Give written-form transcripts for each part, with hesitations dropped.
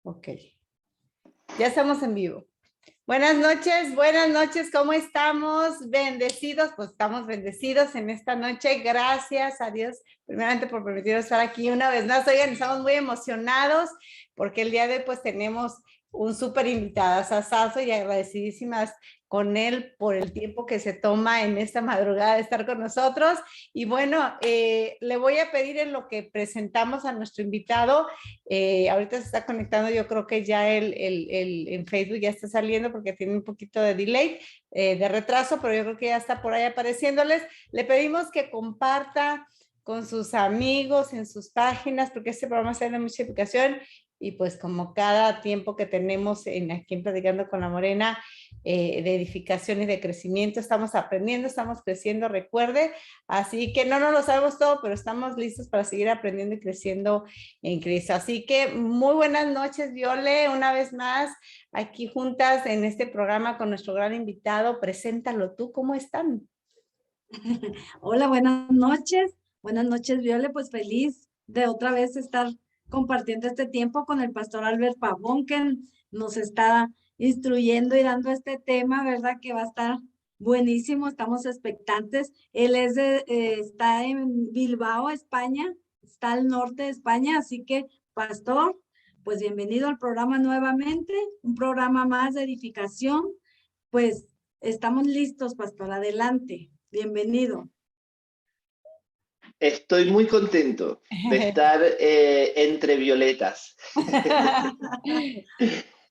Ok, ya estamos en vivo. Buenas noches, ¿cómo estamos? Bendecidos, pues estamos bendecidos en esta noche. Gracias a Dios, primeramente por permitirnos estar aquí una vez más. Oigan, estamos muy emocionados porque el día de hoy pues tenemos un súper invitado, Sasazo, y agradecidísimas con él por el tiempo que se toma en esta madrugada de estar con nosotros. Y bueno, le voy a pedir en lo que presentamos a nuestro invitado. Ahorita se está conectando, yo creo que ya en Facebook ya está saliendo porque tiene un poquito de delay, de retraso, pero yo creo que ya está por ahí apareciéndoles. Le pedimos que comparta con sus amigos en sus páginas, porque este programa se da mucha educación y pues como cada tiempo que tenemos aquí en Platicando con la Morena, de edificación y de crecimiento, estamos aprendiendo, estamos creciendo, recuerde, así que no lo sabemos todo, pero estamos listos para seguir aprendiendo y creciendo en Cristo. Así que muy buenas noches, Viole, una vez más aquí juntas en este programa con nuestro gran invitado. Preséntalo tú, ¿cómo están? Hola, buenas noches, Viole, pues feliz de otra vez estar compartiendo este tiempo con el pastor Albert Pavón, que nos está instruyendo y dando este tema, ¿verdad? Que va a estar buenísimo, estamos expectantes. Él está en Bilbao, España, está al norte de España, así que, pastor, pues bienvenido al programa nuevamente, un programa más de edificación. Pues estamos listos, pastor, adelante, bienvenido. Estoy muy contento de estar entre violetas.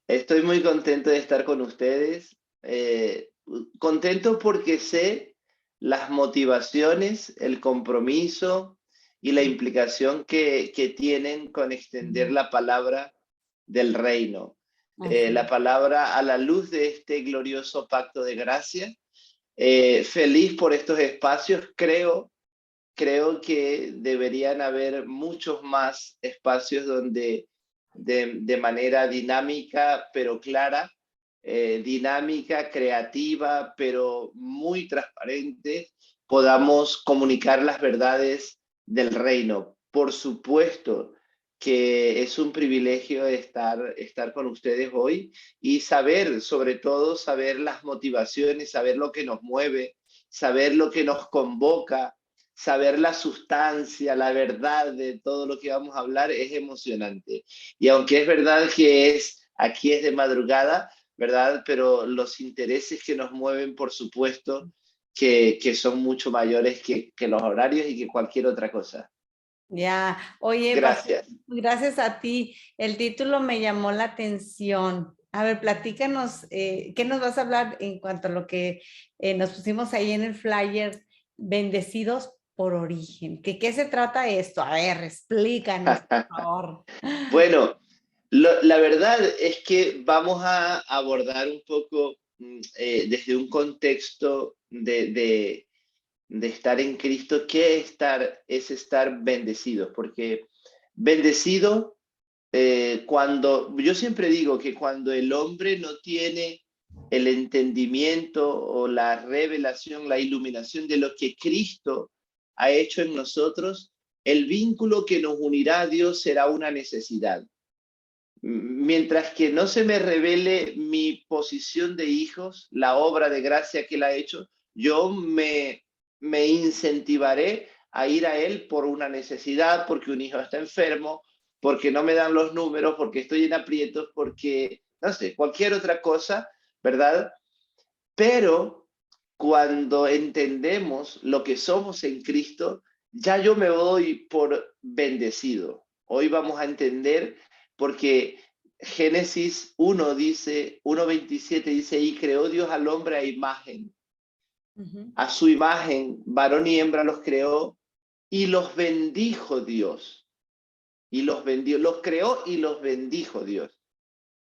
Estoy muy contento de estar con ustedes. Contento porque sé las motivaciones, el compromiso y la implicación que tienen con extender la palabra del reino. La palabra a la luz de este glorioso pacto de gracia. Feliz por estos espacios. Creo que deberían haber muchos más espacios donde de manera dinámica pero clara, dinámica, creativa pero muy transparente, podamos comunicar las verdades del reino. Por supuesto que es un privilegio estar con ustedes hoy y saber, sobre todo, saber las motivaciones, saber lo que nos mueve, saber lo que nos convoca, saber la sustancia, la verdad de todo lo que vamos a hablar es emocionante. Y aunque es verdad que aquí es de madrugada, ¿verdad? Pero los intereses que nos mueven, por supuesto, que son mucho mayores que los horarios y que cualquier otra cosa. Ya, oye, Gracias. gracias a ti. El título me llamó la atención. A ver, platícanos, ¿qué nos vas a hablar en cuanto a lo que nos pusimos ahí en el flyer, bendecidos por origen? ¿Qué se trata esto? A ver, explícanos, por favor. Bueno, la verdad es que vamos a abordar un poco desde un contexto de estar en Cristo. ¿Qué es estar bendecido? Porque bendecido, yo siempre digo que cuando el hombre no tiene el entendimiento o la revelación, la iluminación de lo que Cristo ha hecho en nosotros, el vínculo que nos unirá a Dios será una necesidad. Mientras que no se me revele mi posición de hijos, la obra de gracia que Él ha hecho, yo me incentivaré a ir a Él por una necesidad, porque un hijo está enfermo, porque no me dan los números, porque estoy en aprietos, porque, no sé, cualquier otra cosa, ¿verdad? Pero cuando entendemos lo que somos en Cristo, ya yo me doy por bendecido. Hoy vamos a entender porque Génesis 1 dice, 1:27 dice, y creó Dios al hombre a imagen. A su imagen, varón y hembra los creó y los bendijo Dios. Y los bendijo, los creó y los bendijo Dios,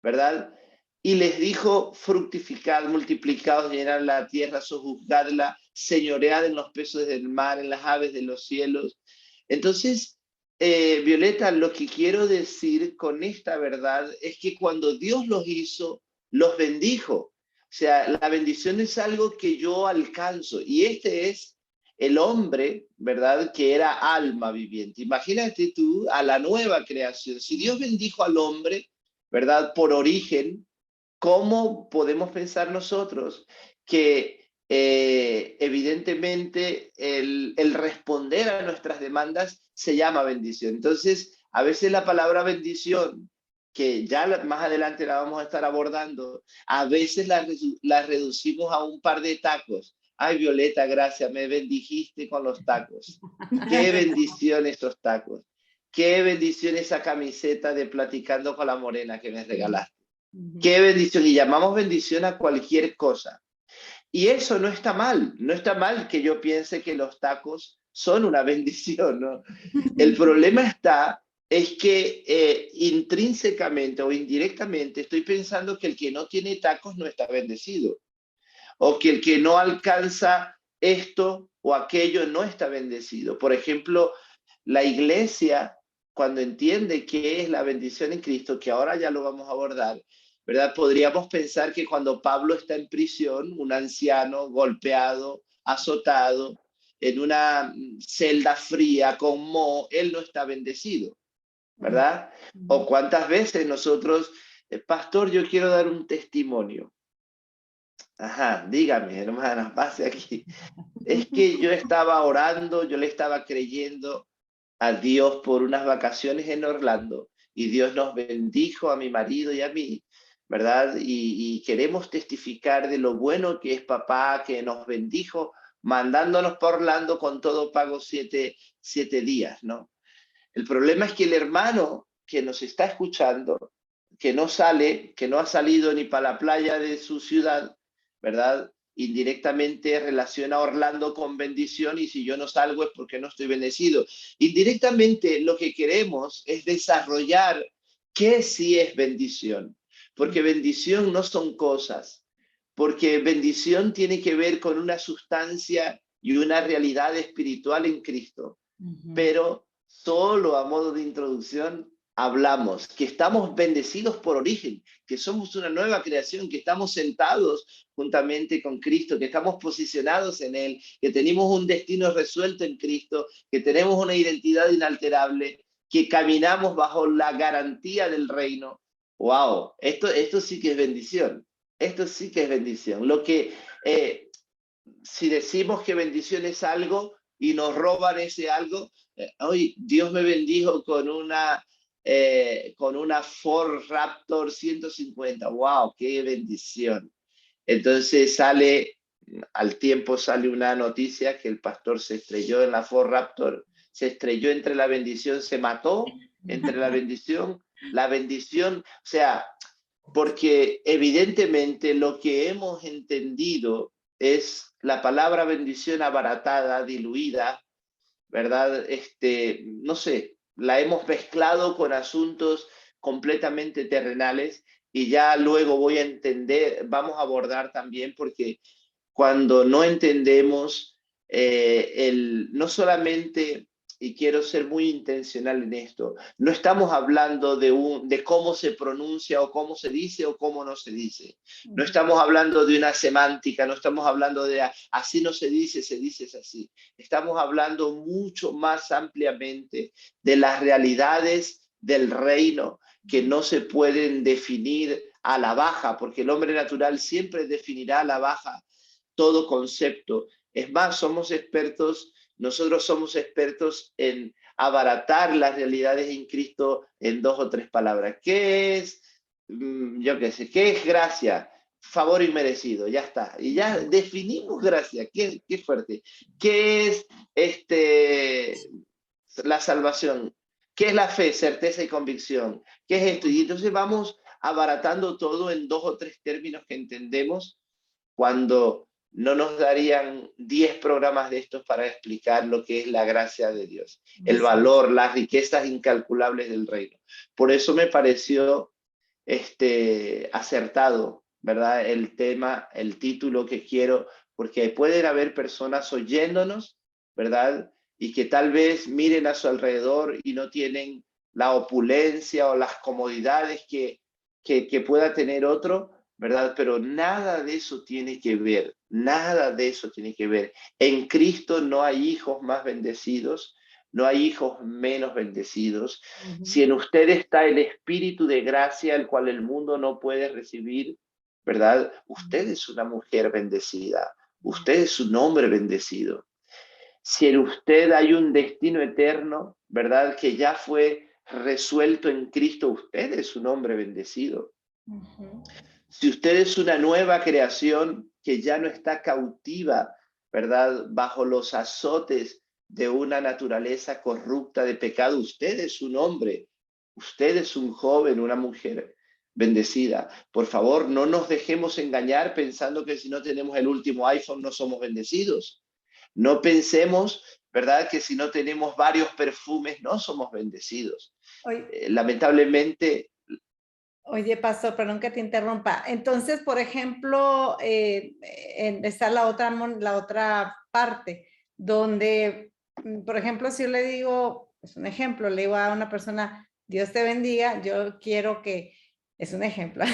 ¿verdad? Y les dijo, fructificad, multiplicaos, llenad la tierra, sojuzgadla, señoread en los peces del mar, en las aves de los cielos. Entonces, Violeta, lo que quiero decir con esta verdad es que cuando Dios los hizo, los bendijo. O sea, la bendición es algo que yo alcanzo. Y este es el hombre, ¿verdad? Que era alma viviente. Imagínate tú a la nueva creación. Si Dios bendijo al hombre, ¿verdad? Por origen, ¿cómo podemos pensar nosotros que evidentemente el responder a nuestras demandas se llama bendición? Entonces, a veces la palabra bendición, que ya más adelante la vamos a estar abordando, a veces la reducimos a un par de tacos. Ay, Violeta, gracias, me bendijiste con los tacos. Qué bendición esos tacos. Qué bendición esa camiseta de Platicando con la Morena que me regalaste. Qué bendición. Y llamamos bendición a cualquier cosa. Y eso no está mal. No está mal que yo piense que los tacos son una bendición, ¿no? El problema es que intrínsecamente o indirectamente estoy pensando que el que no tiene tacos no está bendecido. O que el que no alcanza esto o aquello no está bendecido. Por ejemplo, la iglesia, cuando entiende qué es la bendición en Cristo, que ahora ya lo vamos a abordar, ¿verdad? Podríamos pensar que cuando Pablo está en prisión, un anciano golpeado, azotado, en una celda fría con moho, él no está bendecido, ¿verdad? O cuántas veces nosotros, pastor, yo quiero dar un testimonio. Ajá, dígame, hermana, pase aquí. Es que yo estaba orando, yo le estaba creyendo a Dios por unas vacaciones en Orlando y Dios nos bendijo a mi marido y a mí, ¿verdad? Y queremos testificar de lo bueno que es papá, que nos bendijo mandándonos por Orlando con todo pago 7 días, ¿no? El problema es que el hermano que nos está escuchando, que no sale, que no ha salido ni para la playa de su ciudad, ¿verdad? Indirectamente relaciona a Orlando con bendición y si yo no salgo es porque no estoy bendecido. Indirectamente lo que queremos es desarrollar qué sí es bendición, porque bendición no son cosas, porque bendición tiene que ver con una sustancia y una realidad espiritual en Cristo. Pero solo a modo de introducción hablamos que estamos bendecidos por origen, que somos una nueva creación, que estamos sentados juntamente con Cristo, que estamos posicionados en Él, que tenemos un destino resuelto en Cristo, que tenemos una identidad inalterable, que caminamos bajo la garantía del reino. ¡Wow! Esto sí que es bendición. Esto sí que es bendición. Si decimos que bendición es algo y nos roban ese algo, hoy Dios me bendijo con una Ford Raptor 150. ¡Wow! ¡Qué bendición! Entonces al tiempo sale una noticia que el pastor se estrelló en la Ford Raptor, se estrelló entre la bendición, se mató entre la bendición, o sea, porque evidentemente lo que hemos entendido es la palabra bendición abaratada, diluida, ¿verdad? No sé, la hemos mezclado con asuntos completamente terrenales y ya luego vamos a abordar también porque cuando no entendemos no solamente, y quiero ser muy intencional en esto, no estamos hablando de cómo se pronuncia o cómo se dice o cómo no se dice. No estamos hablando de una semántica, no estamos hablando de así no se dice es así. Estamos hablando mucho más ampliamente de las realidades del reino que no se pueden definir a la baja, porque el hombre natural siempre definirá a la baja todo concepto. Es más, nosotros somos expertos en abaratar las realidades en Cristo en 2 o 3 palabras. ¿Qué es? Yo qué sé, ¿qué es gracia? Favor inmerecido, ya está. Y ya definimos gracia, qué fuerte. ¿Qué es la salvación? ¿Qué es la fe? Certeza y convicción. ¿Qué es esto? Y entonces vamos abaratando todo en 2 o 3 términos que entendemos cuando no nos darían 10 programas de estos para explicar lo que es la gracia de Dios, el valor, las riquezas incalculables del reino. Por eso me pareció acertado, ¿verdad? El tema, el título que quiero, porque pueden haber personas oyéndonos, ¿verdad? Y que tal vez miren a su alrededor y no tienen la opulencia o las comodidades que pueda tener otro, ¿verdad? Pero nada de eso tiene que ver, nada de eso tiene que ver. En Cristo no hay hijos más bendecidos, no hay hijos menos bendecidos. Si en usted está el espíritu de gracia, el cual el mundo no puede recibir, ¿verdad? Usted es una mujer bendecida. Usted es un hombre bendecido. Si en usted hay un destino eterno, ¿verdad? Que ya fue resuelto en Cristo, usted es un hombre bendecido. Si usted es una nueva creación que ya no está cautiva, ¿verdad? Bajo los azotes de una naturaleza corrupta de pecado, usted es un hombre, usted es un joven, una mujer bendecida. Por favor, no nos dejemos engañar pensando que si no tenemos el último iPhone no somos bendecidos. No pensemos, ¿verdad?, que si no tenemos varios perfumes no somos bendecidos. Lamentablemente. Oye, pastor, perdón que te interrumpa. Entonces, por ejemplo, está la otra parte, donde, por ejemplo, si yo le digo, es un ejemplo, le digo a una persona, Dios te bendiga, yo quiero que, es un ejemplo,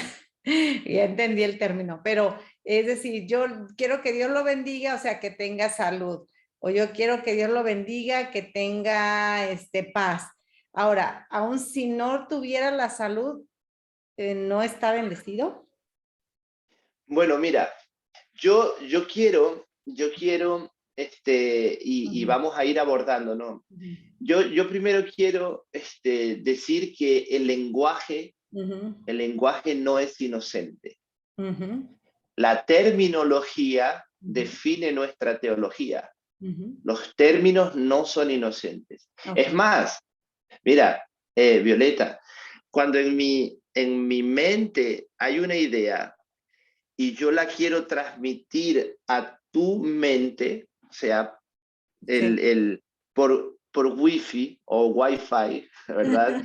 ya entendí el término, pero es decir, yo quiero que Dios lo bendiga, o sea, que tenga salud, o yo quiero que Dios lo bendiga, que tenga paz. Ahora, aún si no tuviera la salud, ¿no está bendecido? Bueno, mira, yo quiero, y vamos a ir abordando, ¿no? Yo primero quiero decir que el lenguaje no es inocente. La terminología define nuestra teología. Los términos no son inocentes. Es más, mira, Violeta, cuando en mi mente hay una idea y yo la quiero transmitir a tu mente, o sea, por Wi-Fi o Wi-Fi, ¿verdad?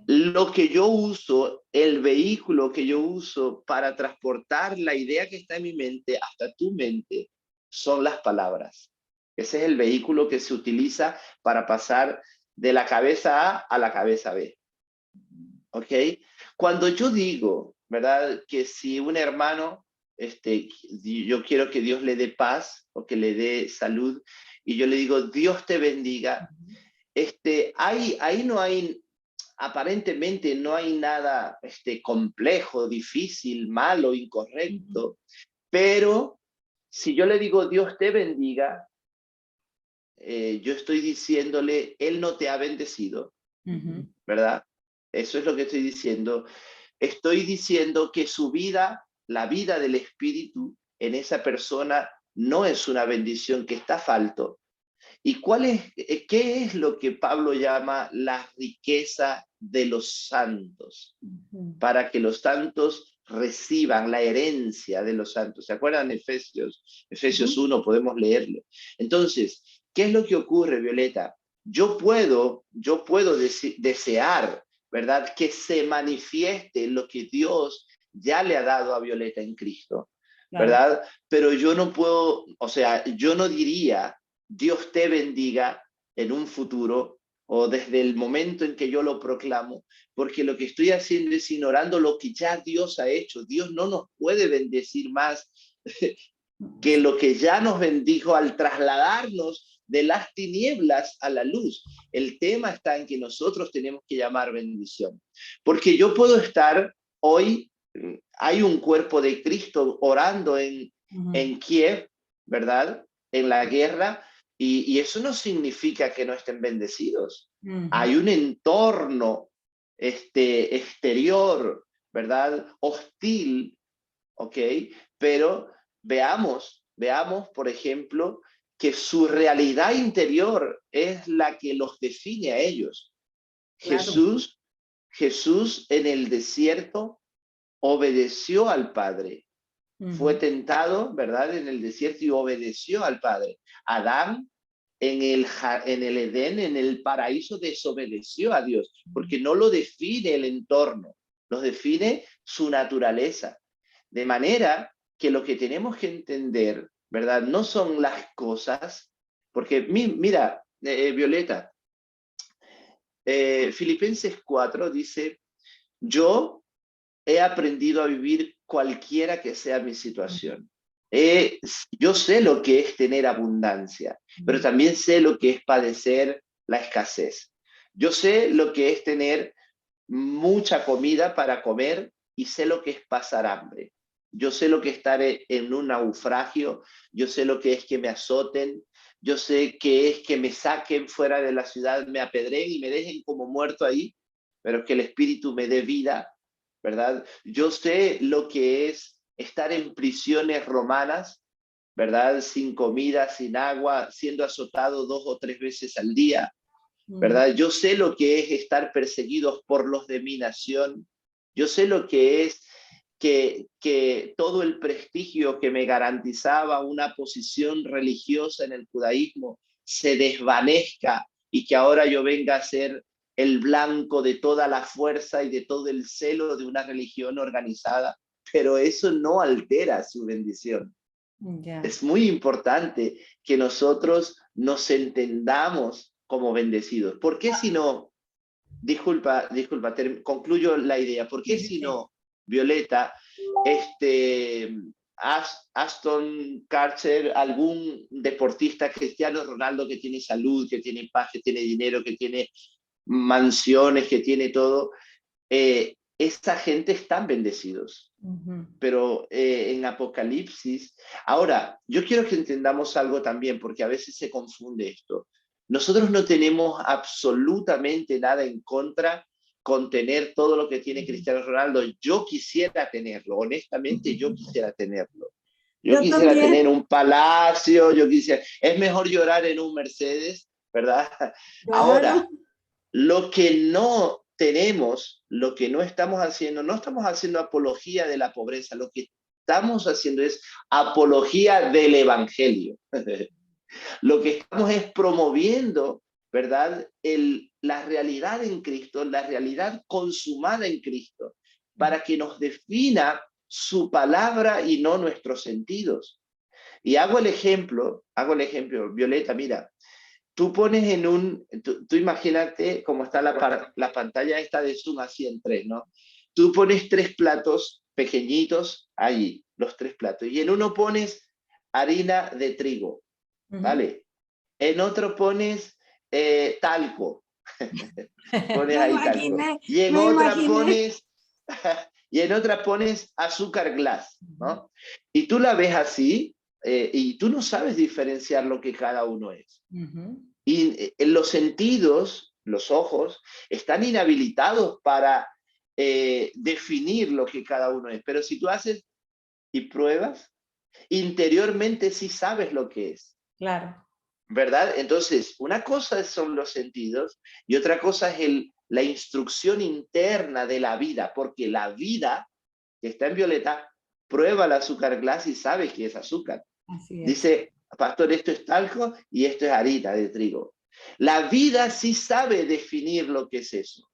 Lo que yo uso, el vehículo que yo uso para transportar la idea que está en mi mente hasta tu mente, son las palabras. Ese es el vehículo que se utiliza para pasar de la cabeza A a la cabeza B. ¿Ok? Cuando yo digo, ¿verdad?, que si un hermano, yo quiero que Dios le dé paz o que le dé salud, y yo le digo, Dios te bendiga, ahí no hay, aparentemente no hay nada complejo, difícil, malo, incorrecto, pero si yo le digo, Dios te bendiga, yo estoy diciéndole, Él no te ha bendecido, ¿verdad? Eso es lo que estoy diciendo. Estoy diciendo que su vida, la vida del Espíritu en esa persona no es una bendición, que está falto. ¿Y qué es lo que Pablo llama la riqueza de los santos? Para que los santos reciban la herencia de los santos. ¿Se acuerdan Efesios 1? Podemos leerlo. Entonces, ¿qué es lo que ocurre, Violeta? Yo puedo desear, ¿verdad?, que se manifieste lo que Dios ya le ha dado a Violeta en Cristo, ¿verdad? Pero yo no puedo, o sea, yo no diría, Dios te bendiga en un futuro o desde el momento en que yo lo proclamo, porque lo que estoy haciendo es ignorando lo que ya Dios ha hecho. Dios no nos puede bendecir más que lo que ya nos bendijo al trasladarnos de las tinieblas a la luz. El tema está en que nosotros tenemos que llamar bendición. Porque yo puedo estar hoy, hay un cuerpo de Cristo orando en Kiev, ¿verdad?, en la guerra, y eso no significa que no estén bendecidos. Hay un entorno exterior, ¿verdad?, hostil, ¿ok? Pero veamos, por ejemplo, que su realidad interior es la que los define a ellos. Claro. Jesús en el desierto obedeció al Padre. Fue tentado, ¿verdad?, en el desierto y obedeció al Padre. Adán en el Edén, en el paraíso, desobedeció a Dios, porque no lo define el entorno, lo define su naturaleza. De manera que lo que tenemos que entender, ¿verdad?, no son las cosas, porque mira, Violeta, Filipenses 4 dice, yo he aprendido a vivir cualquiera que sea mi situación. Yo sé lo que es tener abundancia, pero también sé lo que es padecer la escasez. Yo sé lo que es tener mucha comida para comer y sé lo que es pasar hambre. Yo sé lo que es estar en un naufragio, yo sé lo que es que me azoten, yo sé que es que me saquen fuera de la ciudad, me apedreen y me dejen como muerto ahí, pero que el Espíritu me dé vida, ¿verdad? Yo sé lo que es estar en prisiones romanas, ¿verdad? Sin comida, sin agua, siendo azotado 2 o 3 veces al día, ¿verdad? Yo sé lo que es estar perseguidos por los de mi nación. Yo sé lo que es que todo el prestigio que me garantizaba una posición religiosa en el judaísmo se desvanezca y que ahora yo venga a ser el blanco de toda la fuerza y de todo el celo de una religión organizada, pero eso no altera su bendición. Ya. Es muy importante que nosotros nos entendamos como bendecidos. ¿Por qué si no, disculpa, concluyo la idea, ¿por qué si no, Violeta, Aston Kutcher, algún deportista, Cristiano Ronaldo, que tiene salud, que tiene paz, que tiene dinero, que tiene mansiones, que tiene todo, esa gente están bendecidos? Pero en Apocalipsis, ahora, yo quiero que entendamos algo también, porque a veces se confunde esto. Nosotros no tenemos absolutamente nada en contra con tener todo lo que tiene Cristiano Ronaldo. Yo quisiera tenerlo, honestamente, yo quisiera tenerlo. Yo quisiera también. tener un palacio, es mejor llorar en un Mercedes, ¿verdad? Claro. Ahora, lo que no tenemos, lo que no estamos haciendo apología de la pobreza, lo que estamos haciendo es apología del evangelio. Lo que estamos es promoviendo, ¿verdad? La realidad en Cristo, la realidad consumada en Cristo, para que nos defina su palabra y no nuestros sentidos. Y hago el ejemplo, Violeta, mira, tú pones tú imagínate cómo está la pantalla esta de Zoom así en 3, ¿no? Tú pones 3 platos pequeñitos allí, los 3 platos, y en uno pones harina de trigo, ¿vale? En otro pones talco, pones ahí talco, y en otra pones y en otra pones azúcar glass, ¿no? Y tú la ves así, y tú no sabes diferenciar lo que cada uno es. Y los sentidos, los ojos, están inhabilitados para definir lo que cada uno es. Pero si tú haces y pruebas, interiormente sí sabes lo que es. Claro. ¿Verdad? Entonces, una cosa son los sentidos y otra cosa es la instrucción interna de la vida, porque la vida que está en Violeta prueba el azúcar glass y sabe que es azúcar. Así es. Dice, pastor, esto es talco y esto es harina de trigo. La vida sí sabe definir lo que es eso,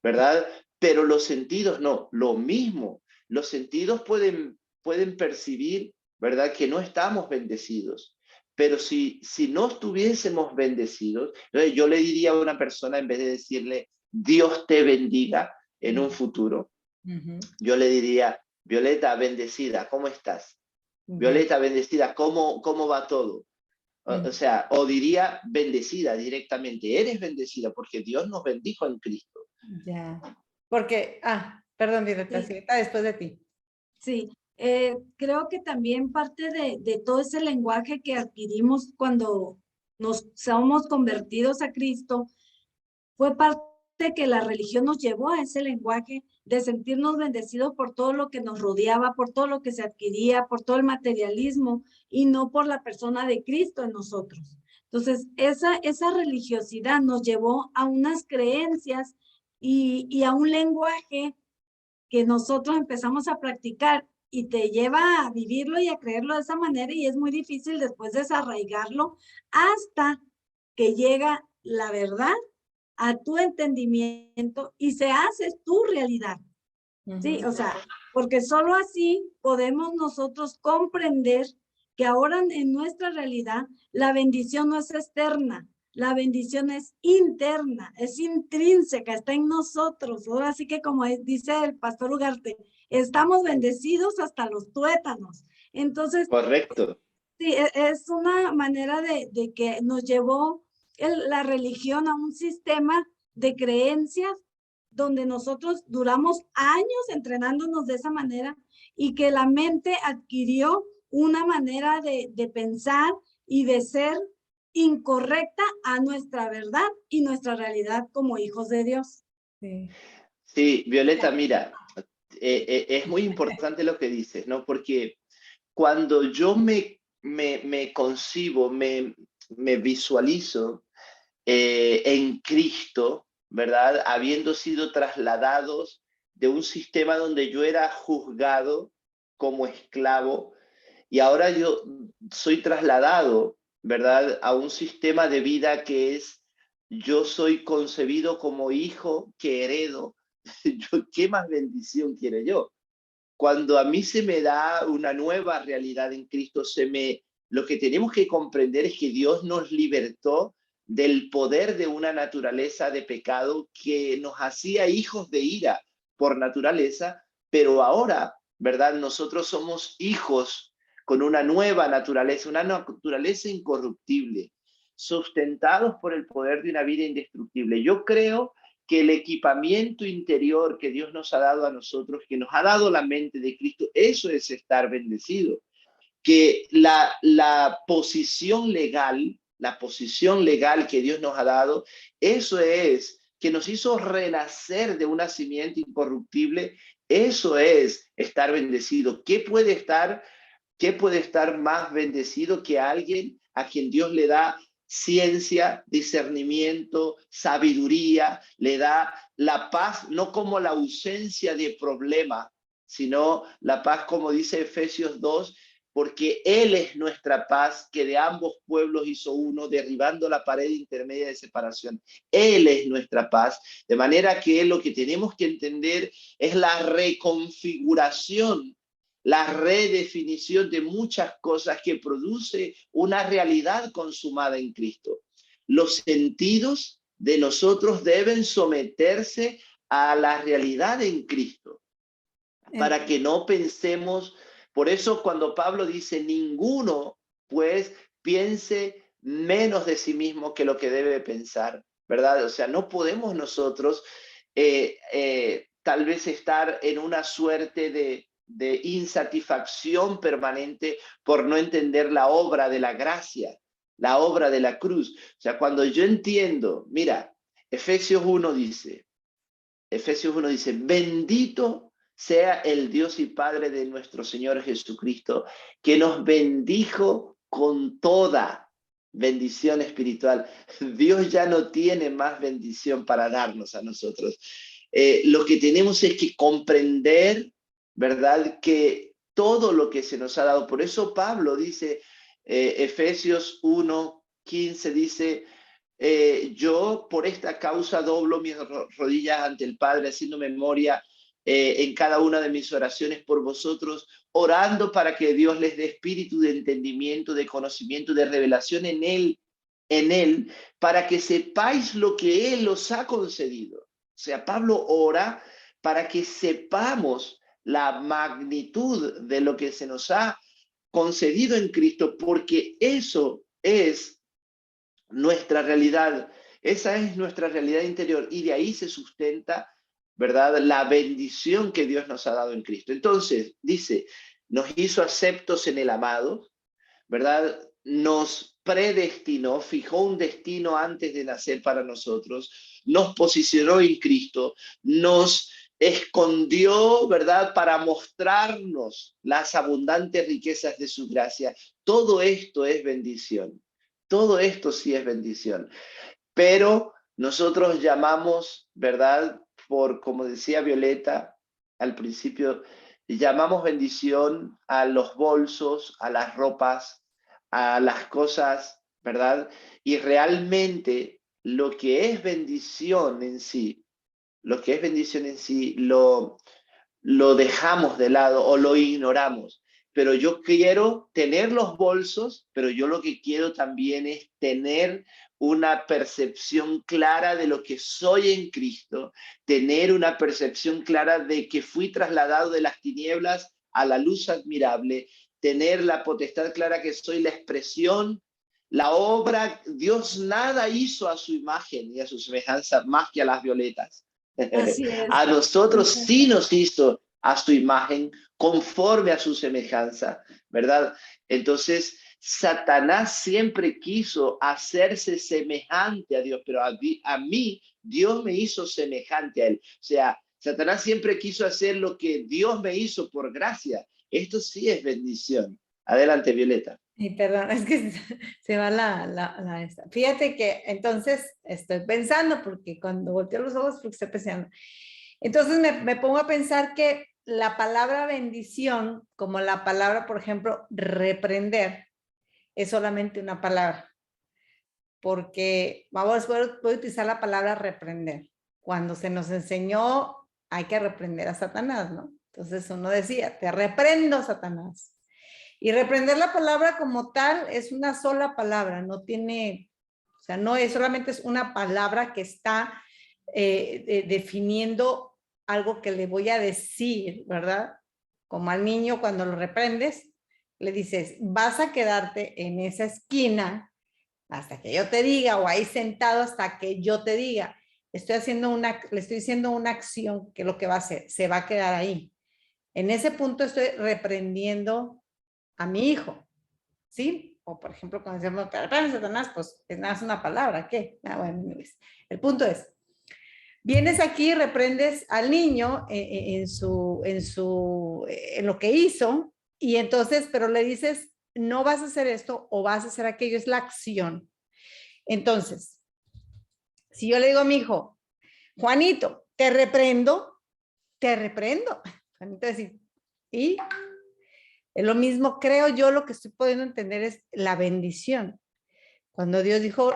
¿verdad? Pero los sentidos no, lo mismo. Los sentidos pueden percibir, ¿verdad? Que no estamos bendecidos. Pero si no estuviésemos bendecidos, yo le diría a una persona, en vez de decirle, Dios te bendiga en un futuro, yo le diría, Violeta, bendecida, ¿cómo estás? Violeta, bendecida, ¿cómo va todo? O sea, o diría bendecida directamente, eres bendecida porque Dios nos bendijo en Cristo. Ya, porque, perdón, Violeta, Sí. está después de ti. Sí, creo que también parte de todo ese lenguaje que adquirimos cuando nos somos convertidos a Cristo fue parte que la religión nos llevó a ese lenguaje de sentirnos bendecidos por todo lo que nos rodeaba, por todo lo que se adquiría, por todo el materialismo y no por la persona de Cristo en nosotros. Entonces, esa religiosidad nos llevó a unas creencias y a un lenguaje que nosotros empezamos a practicar y te lleva a vivirlo y a creerlo de esa manera y es muy difícil después desarraigarlo hasta que llega la verdad a tu entendimiento y se hace tu realidad. Sí, o sea, porque solo así podemos nosotros comprender que ahora en nuestra realidad la bendición no es externa, la bendición es interna, es intrínseca, está en nosotros. Ahora sí que como dice el pastor Ugarte, estamos bendecidos hasta los tuétanos. Entonces, correcto. sí, es una manera de que nos llevó la religión a un sistema de creencias donde nosotros duramos años entrenándonos de esa manera y que la mente adquirió una manera de pensar y de ser incorrecta a nuestra verdad y nuestra realidad como hijos de Dios. Sí. Sí, Violeta, mira, es muy importante lo que dices, ¿no? Porque cuando yo me concibo, me visualizo en Cristo, ¿verdad? Habiendo sido trasladados de un sistema donde yo era juzgado como esclavo y ahora yo soy trasladado, ¿verdad? A un sistema de vida que es, yo soy concebido como hijo que heredo. ¿Qué más bendición quiero yo? Cuando a mí se me da una nueva realidad en Cristo, lo que tenemos que comprender es que Dios nos libertó del poder de una naturaleza de pecado que nos hacía hijos de ira por naturaleza, pero ahora, ¿verdad? Nosotros somos hijos con una nueva naturaleza, una naturaleza incorruptible, sustentados por el poder de una vida indestructible. Yo creo que el equipamiento interior que Dios nos ha dado a nosotros, que nos ha dado la mente de Cristo, eso es estar bendecido. Que la posición legal que Dios nos ha dado, eso es, que nos hizo renacer de una simiente incorruptible, eso es estar bendecido. ¿Qué puede estar más bendecido que alguien a quien Dios le da ciencia, discernimiento, sabiduría, le da la paz, no como la ausencia de problema, sino la paz, como dice Efesios 2, porque Él es nuestra paz, que de ambos pueblos hizo uno, derribando la pared intermedia de separación. Él es nuestra paz, de manera que lo que tenemos que entender es la reconfiguración, la redefinición de muchas cosas que produce una realidad consumada en Cristo. Los sentidos de nosotros deben someterse a la realidad en Cristo, para que no pensemos. Por eso cuando Pablo dice, ninguno pues piense menos de sí mismo que lo que debe pensar, ¿verdad? O sea, no podemos nosotros tal vez estar en una suerte de insatisfacción permanente por no entender la obra de la gracia, la obra de la cruz. O sea, cuando yo entiendo, mira, Efesios 1 dice, bendito sea el Dios y Padre de nuestro Señor Jesucristo, que nos bendijo con toda bendición espiritual. Dios ya no tiene más bendición para darnos a nosotros. Lo que tenemos es que comprender, ¿verdad? Que todo lo que se nos ha dado, por eso Pablo dice, Efesios 1:15 dice, yo por esta causa doblo mis rodillas ante el Padre, haciendo memoria en cada una de mis oraciones por vosotros, orando para que Dios les dé espíritu de entendimiento, de conocimiento, de revelación en Él, para que sepáis lo que Él os ha concedido. O sea, Pablo ora para que sepamos la magnitud de lo que se nos ha concedido en Cristo, porque eso es nuestra realidad, esa es nuestra realidad interior y de ahí se sustenta, ¿verdad? La bendición que Dios nos ha dado en Cristo. Entonces, dice, nos hizo aceptos en el amado, ¿verdad? Nos predestinó, fijó un destino antes de nacer para nosotros, nos posicionó en Cristo, nos escondió, ¿verdad? Para mostrarnos las abundantes riquezas de su gracia. Todo esto es bendición. Todo esto sí es bendición. Pero nosotros llamamos, ¿verdad? Como decía Violeta al principio, llamamos bendición a los bolsos, a las ropas, a las cosas, ¿verdad? Y realmente lo que es bendición en sí, lo dejamos de lado o lo ignoramos. Pero yo quiero tener los bolsos, pero yo lo que quiero también es tener una percepción clara de lo que soy en Cristo, tener una percepción clara de que fui trasladado de las tinieblas a la luz admirable, tener la potestad clara que soy la expresión La obra, Dios nada hizo a su imagen y a su semejanza más que a las violetas. Así es. A nosotros sí nos hizo a su imagen, conforme a su semejanza, ¿verdad? Entonces, Satanás siempre quiso hacerse semejante a Dios, pero a mí Dios me hizo semejante a él. O sea, Satanás siempre quiso hacer lo que Dios me hizo por gracia. Esto sí es bendición. Adelante, Violeta. Y perdón, es que se va esta. Fíjate que entonces estoy pensando, porque cuando volteo los ojos, porque estoy pensando. Entonces me pongo a pensar que la palabra bendición, como la palabra, por ejemplo, reprender, es solamente una palabra. Porque, vamos, voy a utilizar la palabra reprender. Cuando se nos enseñó, hay que reprender a Satanás, ¿no? Entonces uno decía, te reprendo, Satanás. Y reprender la palabra como tal es una sola palabra, no tiene, o sea, no es solamente es una palabra que está definiendo algo que le voy a decir, ¿verdad? Como al niño cuando lo reprendes, le dices, vas a quedarte en esa esquina hasta que yo te diga, o ahí sentado hasta que yo te diga. Le estoy diciendo una acción que lo que va a hacer, se va a quedar ahí. En ese punto estoy reprendiendo a mi hijo, ¿sí? O por ejemplo, cuando decimos, Satanás, pues es nada, es una palabra, ¿qué? Bueno, el punto es, vienes aquí y reprendes al niño en lo que hizo, y entonces, pero le dices, no vas a hacer esto o vas a hacer aquello, es la acción. Entonces, si yo le digo a mi hijo, Juanito, te reprendo. Juanito decir, ¿y? Es lo mismo, creo yo, lo que estoy pudiendo entender es la bendición. Cuando Dios dijo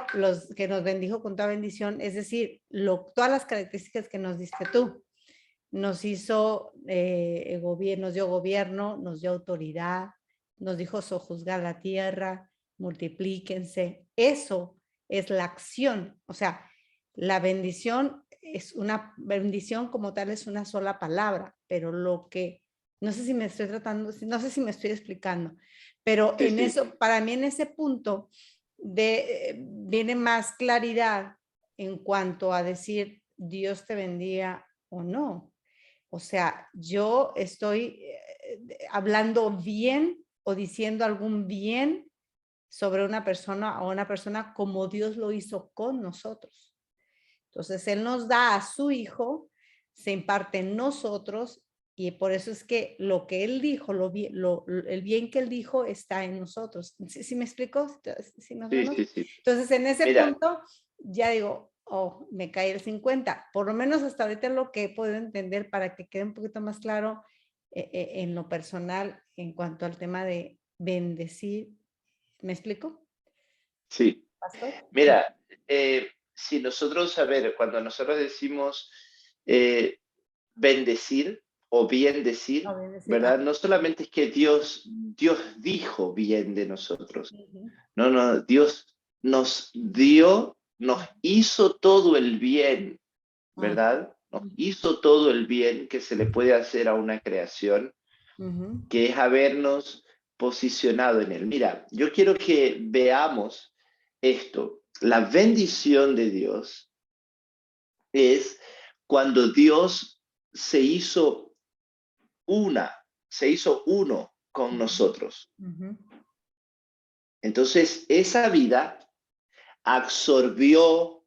que nos bendijo con toda bendición, es decir, todas las características que nos diste tú. Nos hizo nos dio gobierno, nos dio autoridad, nos dijo sojuzgar la tierra, multiplíquense. Eso es la acción. O sea, la bendición es una bendición como tal, es una sola palabra, pero no sé si me estoy no sé si me estoy explicando, pero en eso, para mí en ese punto viene más claridad en cuanto a decir Dios te bendiga o no. O sea, yo estoy hablando bien o diciendo algún bien sobre una persona o una persona como Dios lo hizo con nosotros. Entonces, Él nos da a su Hijo, se imparte en nosotros, y por eso es que lo que Él dijo, el bien que Él dijo está en nosotros. ¿Sí me explico? ¿Sí más o menos? Sí. Entonces, en ese Mira, punto, ya digo, oh, me cae el 50. Por lo menos hasta ahorita lo que he podido entender para que quede un poquito más claro en lo personal en cuanto al tema de bendecir. ¿Me explico, sí. pastor? Mira, si nosotros, a ver, cuando nosotros decimos bendecir o bien decir, No, bendecir. ¿verdad? No solamente es que Dios dijo bien de nosotros. No, Dios nos dio, nos hizo todo el bien, ¿verdad? Nos hizo todo el bien que se le puede hacer a una creación, que es habernos posicionado en él. Mira, yo quiero que veamos esto. La bendición de Dios es cuando Dios se hizo uno con nosotros. Entonces, esa vida absorbió,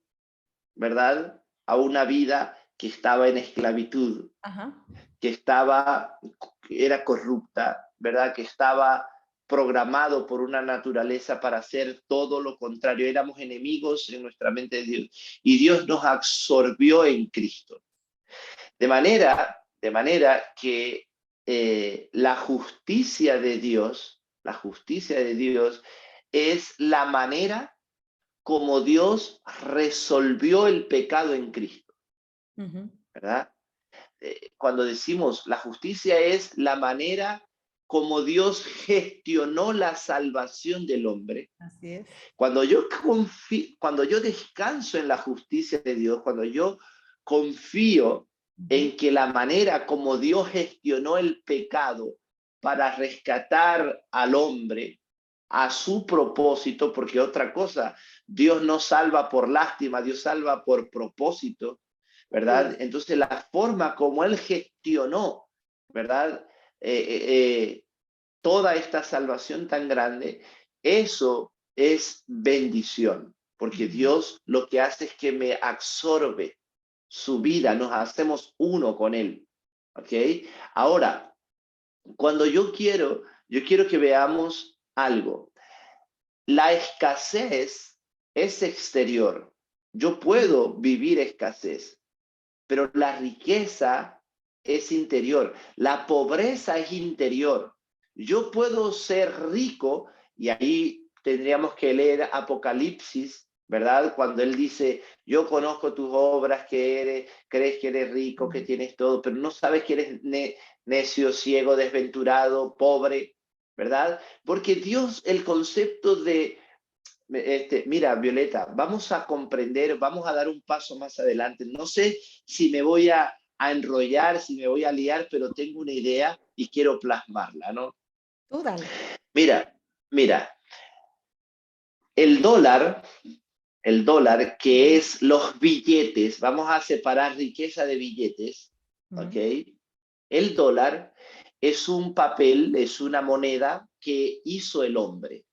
¿verdad?, a una vida que estaba en esclavitud, que era corrupta, ¿verdad?, que estaba programado por una naturaleza para hacer todo lo contrario. Éramos enemigos en nuestra mente de Dios, y Dios nos absorbió en Cristo. De manera que la justicia de Dios es la manera como Dios resolvió el pecado en Cristo, ¿verdad? Cuando decimos la justicia es la manera como Dios gestionó la salvación del hombre. Así es. Cuando yo descanso en la justicia de Dios, cuando yo confío en que la manera como Dios gestionó el pecado para rescatar al hombre a su propósito, porque otra cosa, Dios no salva por lástima, Dios salva por propósito, ¿verdad? Entonces la forma como Él gestionó, ¿verdad? Toda esta salvación tan grande, eso es bendición, porque Dios lo que hace es que me absorbe su vida, nos hacemos uno con Él, ¿ok? Ahora, cuando yo quiero que veamos algo. La escasez es exterior. Yo puedo vivir escasez, pero la riqueza es interior. La pobreza es interior. Yo puedo ser rico, y ahí tendríamos que leer Apocalipsis, ¿verdad? Cuando él dice, yo conozco tus obras, crees que eres rico, que tienes todo, pero no sabes que eres necio, ciego, desventurado, pobre, ¿verdad? Porque Dios, el concepto de mira, Violeta, vamos a comprender, vamos a dar un paso más adelante. No sé si me voy a enrollar, si me voy a liar, pero tengo una idea y quiero plasmarla, ¿no? Tú dale. Mira, el dólar, que es los billetes, vamos a separar riqueza de billetes, ¿ok? El dólar es un papel, es una moneda que hizo el hombre.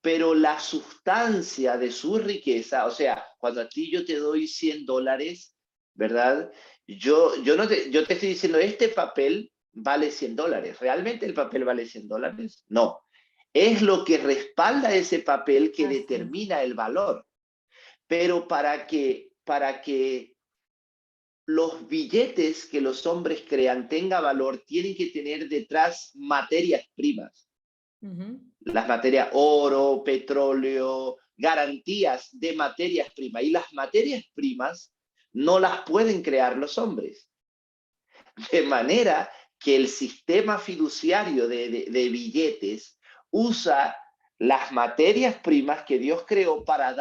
Pero la sustancia de su riqueza, o sea, cuando a ti yo te doy $100, ¿verdad? Yo te estoy diciendo, este papel vale $100. ¿Realmente el papel vale $100? No. Es lo que respalda ese papel que determina el valor. Pero para que los billetes que los hombres crean tengan valor, tienen que tener detrás materias primas. Las materias oro, petróleo, garantías de materias primas. Y las materias primas no las pueden crear los hombres. De manera que el sistema fiduciario de billetes usa las materias primas que Dios creó para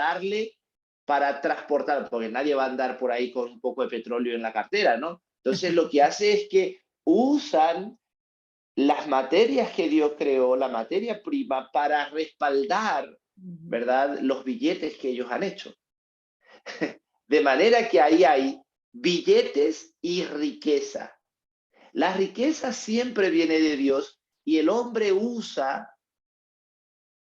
transportar, porque nadie va a andar por ahí con un poco de petróleo en la cartera, ¿no? Entonces lo que hace es que usan las materias que Dios creó, la materia prima, para respaldar, ¿verdad?, los billetes que ellos han hecho. De manera que ahí hay billetes y riqueza. La riqueza siempre viene de Dios y el hombre usa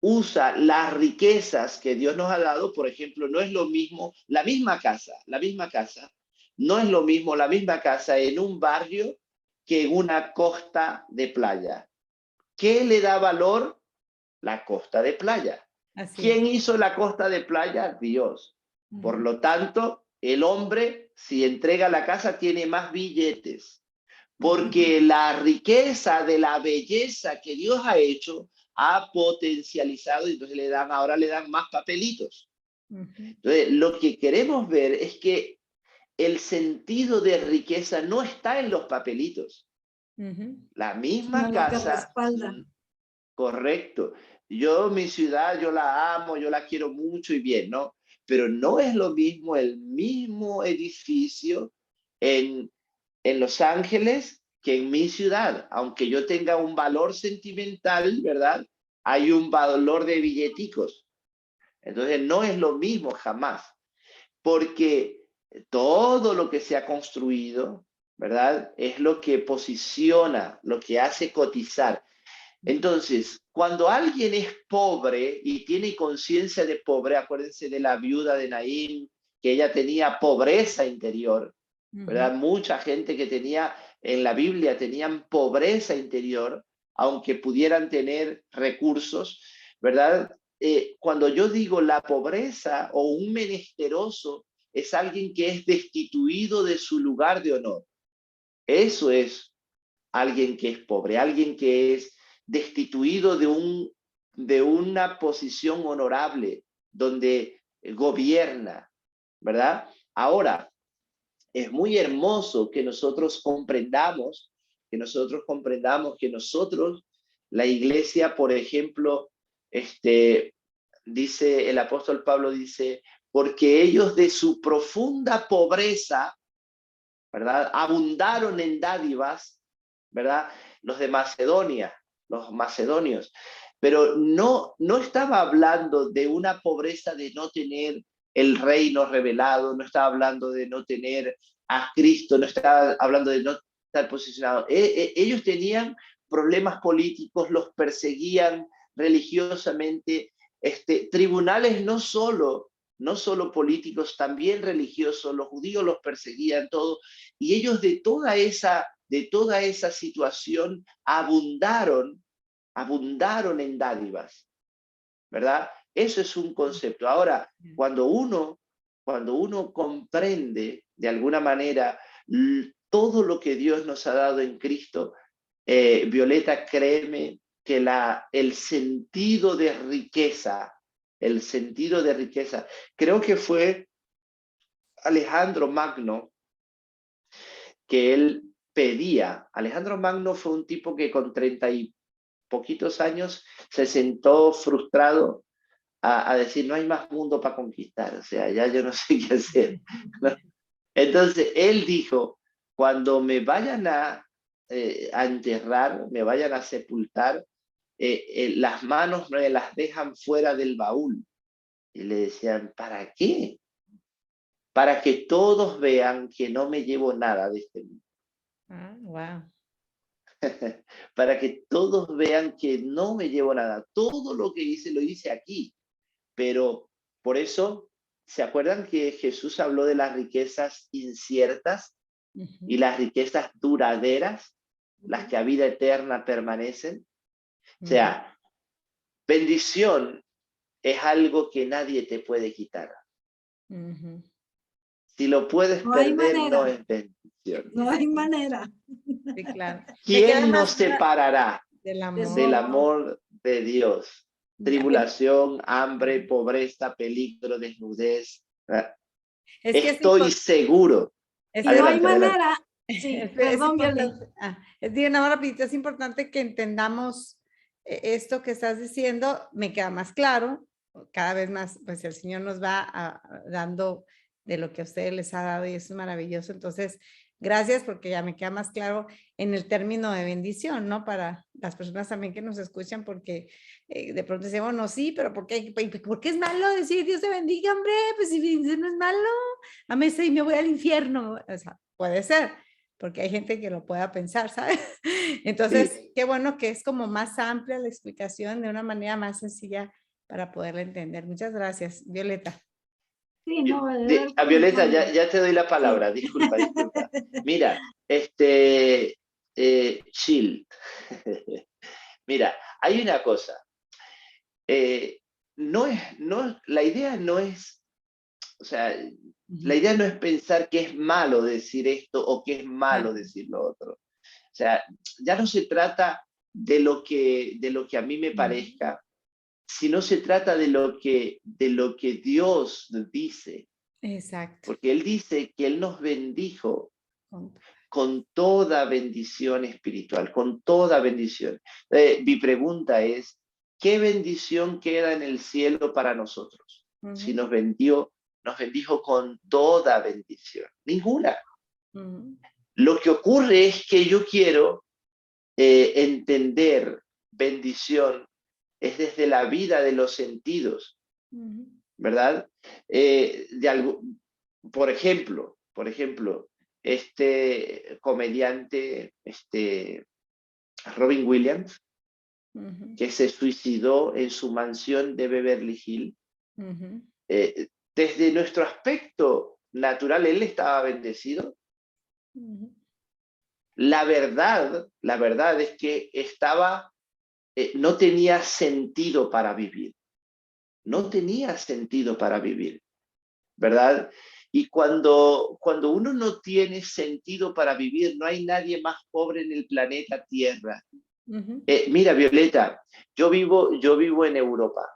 las riquezas que Dios nos ha dado. Por ejemplo, no es lo mismo la misma casa, no es lo mismo la misma casa en un barrio que en una costa de playa. ¿Qué le da valor? La costa de playa. ¿Quién hizo la costa de playa? Dios. Por lo tanto, el hombre, si entrega la casa, tiene más billetes. Porque la riqueza de la belleza que Dios ha hecho ha potencializado y entonces ahora le dan más papelitos. Entonces, lo que queremos ver es que el sentido de riqueza no está en los papelitos. La misma casa, correcto. Mi ciudad, yo la amo, yo la quiero mucho y bien, ¿no? Pero no es lo mismo el mismo edificio en Los Ángeles que en mi ciudad. Aunque yo tenga un valor sentimental, ¿verdad? Hay un valor de billeticos. Entonces no es lo mismo jamás. Porque todo lo que se ha construido, ¿verdad? Es lo que posiciona, lo que hace cotizar. Entonces, cuando alguien es pobre y tiene conciencia de pobre, acuérdense de la viuda de Naín, que ella tenía pobreza interior, ¿verdad? Mucha gente que tenía en la Biblia tenían pobreza interior, aunque pudieran tener recursos, ¿verdad? Cuando yo digo la pobreza o un menesteroso, es alguien que es destituido de su lugar de honor. Eso es alguien que es pobre, alguien que es destituido de una posición honorable donde gobierna, ¿verdad? Ahora, es muy hermoso que nosotros comprendamos, la iglesia, por ejemplo, dice el apóstol Pablo, dice, porque ellos de su profunda pobreza, ¿verdad?, abundaron en dádivas, ¿verdad? Los macedonios. pero no estaba hablando de una pobreza de no tener el reino revelado, no estaba hablando de no tener a Cristo, no estaba hablando de no estar posicionado. Ellos tenían problemas políticos, los perseguían religiosamente, tribunales no solo políticos, también religiosos, los judíos los perseguían todo, y ellos de toda esa situación abundaron en dádivas, ¿verdad? Eso es un concepto. Ahora, cuando uno comprende de alguna manera todo lo que Dios nos ha dado en Cristo, Violeta, créeme que el sentido de riqueza, creo que fue Alejandro Magno que él pedía. Alejandro Magno fue un tipo que con 30 y poquitos años se sentó frustrado a decir, no hay más mundo para conquistar, o sea, ya yo no sé qué hacer. Entonces, él dijo, cuando me vayan a enterrar, me vayan a sepultar, las manos me las dejan fuera del baúl. Y le decían, ¿para qué? Para que todos vean que no me llevo nada de este mundo. Ah, wow. Para que todos vean que no me llevo nada. Todo lo que hice, lo hice aquí. Pero por eso, ¿se acuerdan que Jesús habló de las riquezas inciertas y las riquezas duraderas, las que a vida eterna permanecen? O sea, bendición es algo que nadie te puede quitar. Si lo puedes perder, no es bendición. No hay manera. Sí, claro. ¿Quién nos separará del del amor de Dios? Tribulación, hambre, pobreza, peligro, desnudez. Estoy seguro. No hay manera. Sí, perdón, es importante que entendamos esto que estás diciendo. Me queda más claro. Cada vez más, pues el Señor nos va dando de lo que a ustedes les ha dado y eso es maravilloso. Entonces, gracias porque ya me queda más claro en el término de bendición, ¿no? Para las personas también que nos escuchan, porque de pronto decimos, no, sí, pero ¿por qué es malo decir Dios te bendiga, hombre? Pues si no es malo, a mí sí me voy al infierno. O sea, puede ser, porque hay gente que lo pueda pensar, ¿sabes? Entonces, sí. Qué bueno que es como más amplia la explicación de una manera más sencilla para poderla entender. Muchas gracias, Violeta. Sí, no, a Violeta, ya te doy la palabra, sí. Disculpa. Mira, Shield. Mira, hay una cosa. La idea no es, o sea, la idea no es pensar que es malo decir esto o que es malo decir lo otro. O sea, ya no se trata de lo que a mí me parezca, sino se trata de lo que Dios dice. Exacto. Porque Él dice que Él nos bendijo con toda bendición espiritual, con toda bendición. Mi pregunta es, ¿qué bendición queda en el cielo para nosotros? Si nos bendijo con toda bendición. Ninguna. Lo que ocurre es que yo quiero entender bendición es desde la vida de los sentidos, ¿verdad? Por ejemplo, este comediante, Robin Williams, que se suicidó en su mansión de Beverly Hills, desde nuestro aspecto natural, él estaba bendecido. La verdad es que no tenía sentido para vivir. No tenía sentido para vivir, ¿verdad? Y cuando uno no tiene sentido para vivir, no hay nadie más pobre en el planeta Tierra. Mira, Violeta, yo vivo en Europa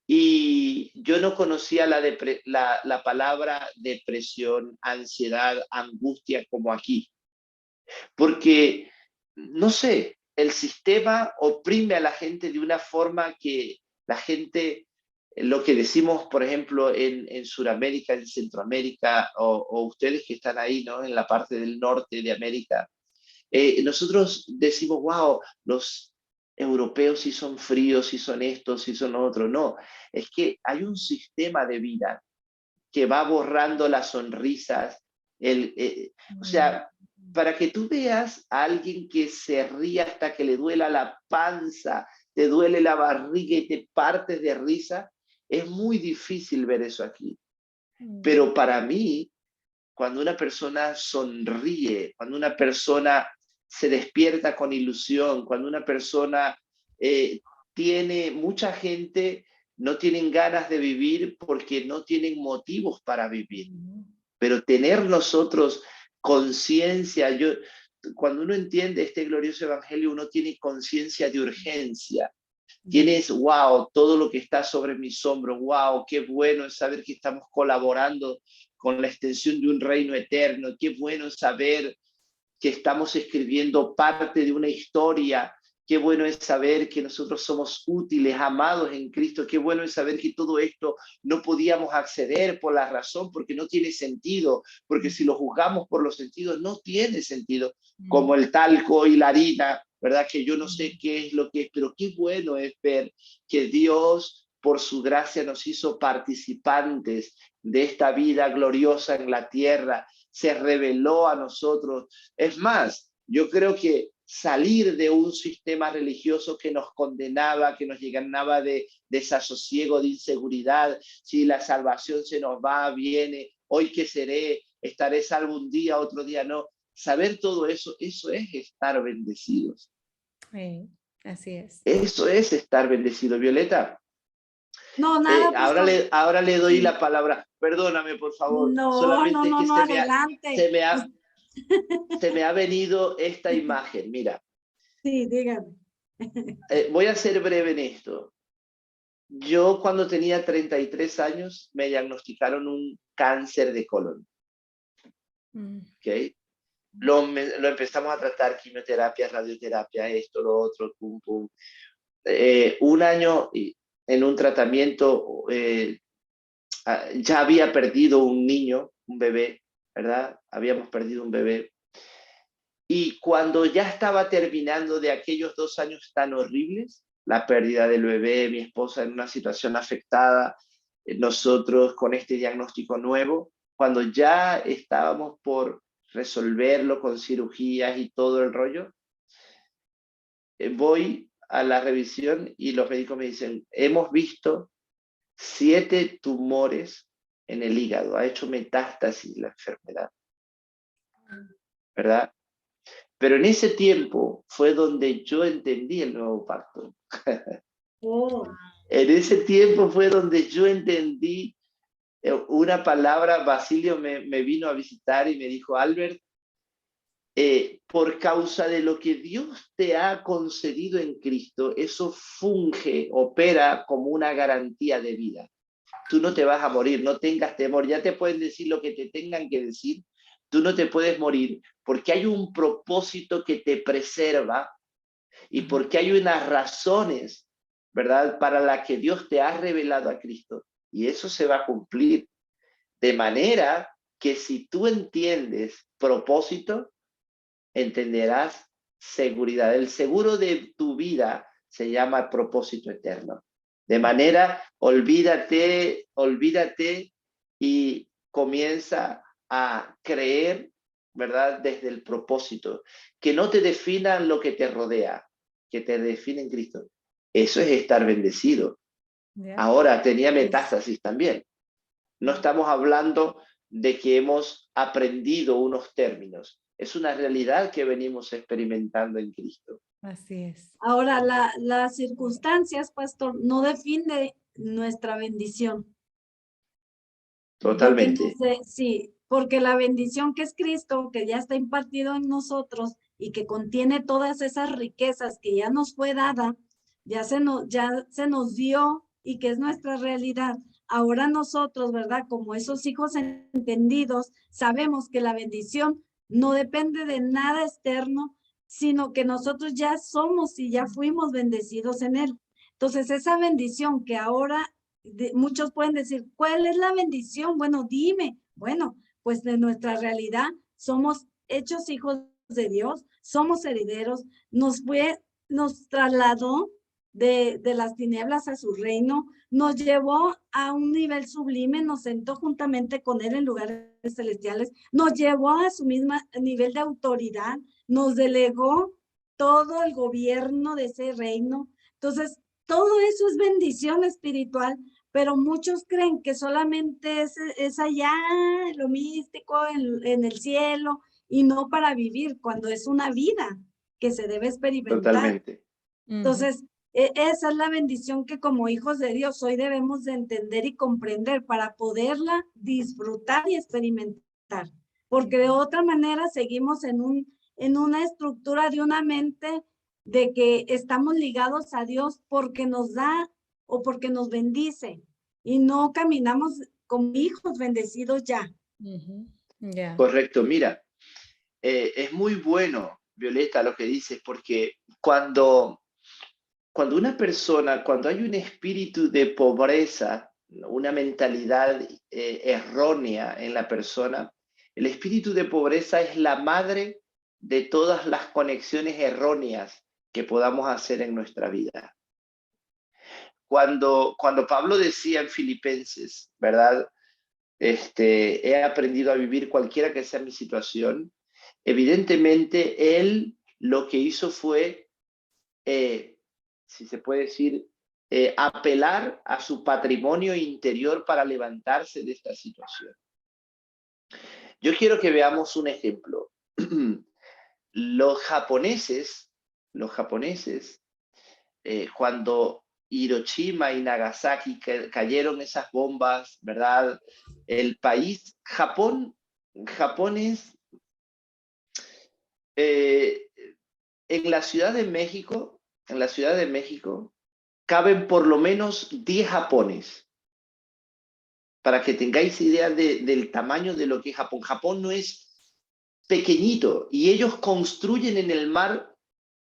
y yo no conocía la palabra depresión, ansiedad, angustia como aquí. Porque, no sé, el sistema oprime a la gente de una forma que la gente, lo que decimos, por ejemplo, en Sudamérica, en Centroamérica, o ustedes que están ahí, ¿no? En la parte del norte de América, nosotros decimos, wow, europeos sí son fríos, sí son estos, sí son otros. No, es que hay un sistema de vida que va borrando las sonrisas. O sea, para que tú veas a alguien que se ríe hasta que le duela la panza, te duele la barriga y te partes de risa, es muy difícil ver eso aquí. Pero para mí, cuando una persona sonríe, cuando una persona se despierta con ilusión, cuando una persona tiene, mucha gente no tienen ganas de vivir porque no tienen motivos para vivir. Pero tener nosotros conciencia, cuando uno entiende este glorioso evangelio, uno tiene conciencia de urgencia. Tienes, wow, todo lo que está sobre mis hombros, wow, qué bueno es saber que estamos colaborando con la extensión de un reino eterno, qué bueno es saber que estamos escribiendo parte de una historia, qué bueno es saber que nosotros somos útiles, amados en Cristo, qué bueno es saber que todo esto no podíamos acceder por la razón, porque no tiene sentido, porque si lo juzgamos por los sentidos, no tiene sentido, como el talco y la harina, ¿verdad? Que yo no sé qué es lo que es, pero qué bueno es ver que Dios, por su gracia, nos hizo participantes de esta vida gloriosa en la tierra, se reveló a nosotros. Es más, yo creo que salir de un sistema religioso que nos condenaba, que nos llenaba de desasosiego, de inseguridad, si la salvación se nos va, viene, hoy qué seré, estaré salvo un día, otro día no. Saber todo eso, eso es estar bendecidos. Sí, así es. Eso es estar bendecido, Violeta. No, nada, ahora le doy la palabra. Perdóname, por favor. No, Solamente que adelante. se me ha venido esta imagen. Mira. Sí, dígame. Voy a ser breve en esto. Yo cuando tenía 33 años me diagnosticaron un cáncer de colon. ¿Okay? Lo empezamos a tratar, quimioterapia, radioterapia, esto, lo otro, pum, pum. Un año en un tratamiento, ya había perdido un niño, un bebé, ¿verdad? Habíamos perdido un bebé. Y cuando ya estaba terminando de aquellos 2 años tan horribles, la pérdida del bebé, mi esposa en una situación afectada, nosotros con este diagnóstico nuevo, cuando ya estábamos por resolverlo con cirugías y todo el rollo, voy a la revisión y los médicos me dicen, hemos visto 7 tumores en el hígado, ha hecho metástasis la enfermedad, ¿verdad? Pero en ese tiempo fue donde yo entendí el nuevo pacto. En ese tiempo fue donde yo entendí una palabra. Basilio me vino a visitar y me dijo, Albert, por causa de lo que Dios te ha concedido en Cristo, eso funge, opera como una garantía de vida. Tú no te vas a morir, no tengas temor, ya te pueden decir lo que te tengan que decir, tú no te puedes morir, porque hay un propósito que te preserva y porque hay unas razones, ¿verdad?, para las que Dios te ha revelado a Cristo, y eso se va a cumplir. De manera que si tú entiendes propósito, entenderás seguridad. El seguro de tu vida se llama propósito eterno. De manera, olvídate y comienza a creer, ¿verdad?, desde el propósito. Que no te definan lo que te rodea, que te define en Cristo. Eso es estar bendecido. Ahora, tenía metástasis también. No estamos hablando de que hemos aprendido unos términos. Es una realidad que venimos experimentando en Cristo. Así es. Ahora, las circunstancias, pastor, no define nuestra bendición. Totalmente. Sí, porque la bendición que es Cristo, que ya está impartido en nosotros y que contiene todas esas riquezas que ya nos fue dada, ya se nos dio y que es nuestra realidad. Ahora nosotros, ¿verdad? Como esos hijos entendidos, sabemos que la bendición no depende de nada externo, sino que nosotros ya somos y ya fuimos bendecidos en él. Entonces, esa bendición que ahora muchos pueden decir, ¿cuál es la bendición? Bueno, dime. Bueno, pues de nuestra realidad somos hechos hijos de Dios, somos herederos, nos fue nos trasladó de las tinieblas a su reino, nos llevó a un nivel sublime, nos sentó juntamente con él en lugares celestiales, nos llevó a su misma nivel de autoridad, nos delegó todo el gobierno de ese reino. Entonces, todo eso es bendición espiritual, pero muchos creen que solamente es allá, lo místico, en el cielo, y no para vivir, cuando es una vida que se debe experimentar. Totalmente. Entonces, esa es la bendición que como hijos de Dios hoy debemos de entender y comprender para poderla disfrutar y experimentar. Porque de otra manera seguimos en una estructura de una mente de que estamos ligados a Dios porque nos da o porque nos bendice y no caminamos como hijos bendecidos ya. Ya. Correcto. Mira, es muy bueno, Violeta, lo que dices, porque cuando una persona, cuando hay un espíritu de pobreza, una mentalidad errónea en la persona, el espíritu de pobreza es la madre de todas las conexiones erróneas que podamos hacer en nuestra vida. Cuando Pablo decía en Filipenses, ¿verdad? He aprendido a vivir cualquiera que sea mi situación. Evidentemente, él lo que hizo fue, si se puede decir, apelar a su patrimonio interior para levantarse de esta situación. Yo quiero que veamos un ejemplo. Los japoneses, cuando Hiroshima y Nagasaki cayeron esas bombas, ¿verdad? El país, Japón es, en la Ciudad de México, caben por lo menos 10 Japones. Para que tengáis idea del tamaño de lo que es Japón. Japón no es pequeñito y ellos construyen en el mar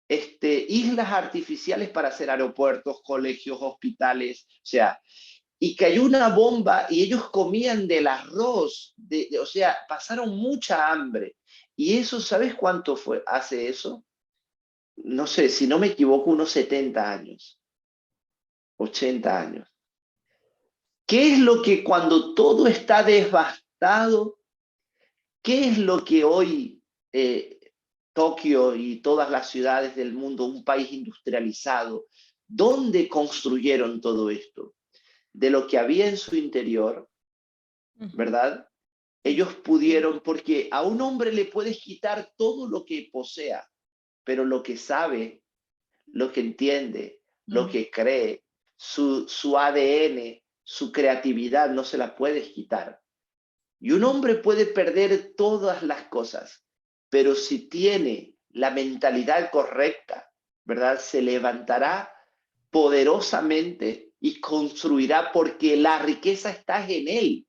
islas artificiales para hacer aeropuertos, colegios, hospitales, o sea, y cayó una bomba y ellos comían del arroz, o sea, pasaron mucha hambre. Y eso, ¿sabes cuánto hace eso? No sé, si no me equivoco, unos 70 años, 80 años. ¿Qué es lo que cuando todo está devastado, qué es lo que hoy Tokio y todas las ciudades del mundo, un país industrializado, dónde construyeron todo esto? De lo que había en su interior, ¿verdad? Ellos pudieron, porque a un hombre le puedes quitar todo lo que posea, pero lo que sabe, lo que entiende, lo que cree, su ADN, su creatividad, no se la puedes quitar. Y un hombre puede perder todas las cosas, pero si tiene la mentalidad correcta, ¿verdad? Se levantará poderosamente y construirá porque la riqueza está en él.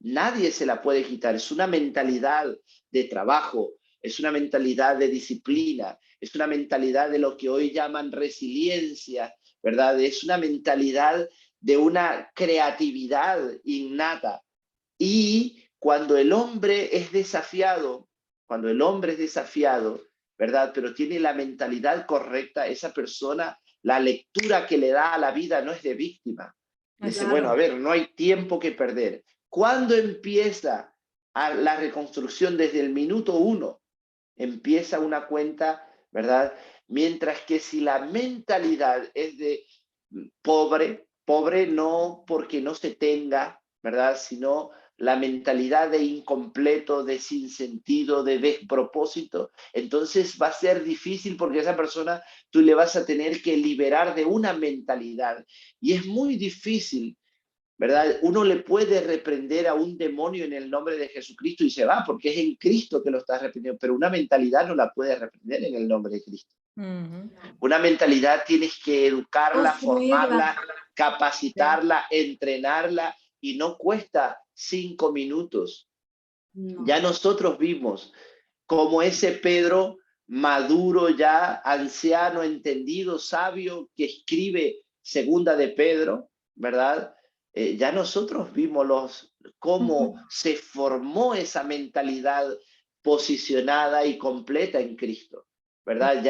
Nadie se la puede quitar. Es una mentalidad de trabajo, es una mentalidad de disciplina, es una mentalidad de lo que hoy llaman resiliencia, ¿verdad? Es una mentalidad de una creatividad innata. Y cuando el hombre es desafiado, ¿verdad? Pero tiene la mentalidad correcta, esa persona, la lectura que le da a la vida no es de víctima. Dice, Claro. bueno, a ver, no hay tiempo que perder. ¿Cuándo empieza la reconstrucción? Desde el minuto 1 empieza una cuenta, ¿verdad? Mientras que si la mentalidad es de pobre no porque no se tenga, ¿verdad? Sino la mentalidad de incompleto, de sinsentido, de despropósito, entonces va a ser difícil porque a esa persona tú le vas a tener que liberar de una mentalidad. Y es muy difícil, ¿verdad? Uno le puede reprender a un demonio en el nombre de Jesucristo y se va porque es en Cristo que lo está reprendiendo, pero una mentalidad no la puede reprender en el nombre de Cristo. Una mentalidad tienes que educarla, formarla, capacitarla, entrenarla y no cuesta 5 minutos. No. Ya nosotros vimos cómo ese Pedro maduro ya, anciano, entendido, sabio, que escribe segunda de Pedro, ¿verdad? Ya nosotros vimos cómo se formó esa mentalidad posicionada y completa en Cristo. ¿verdad?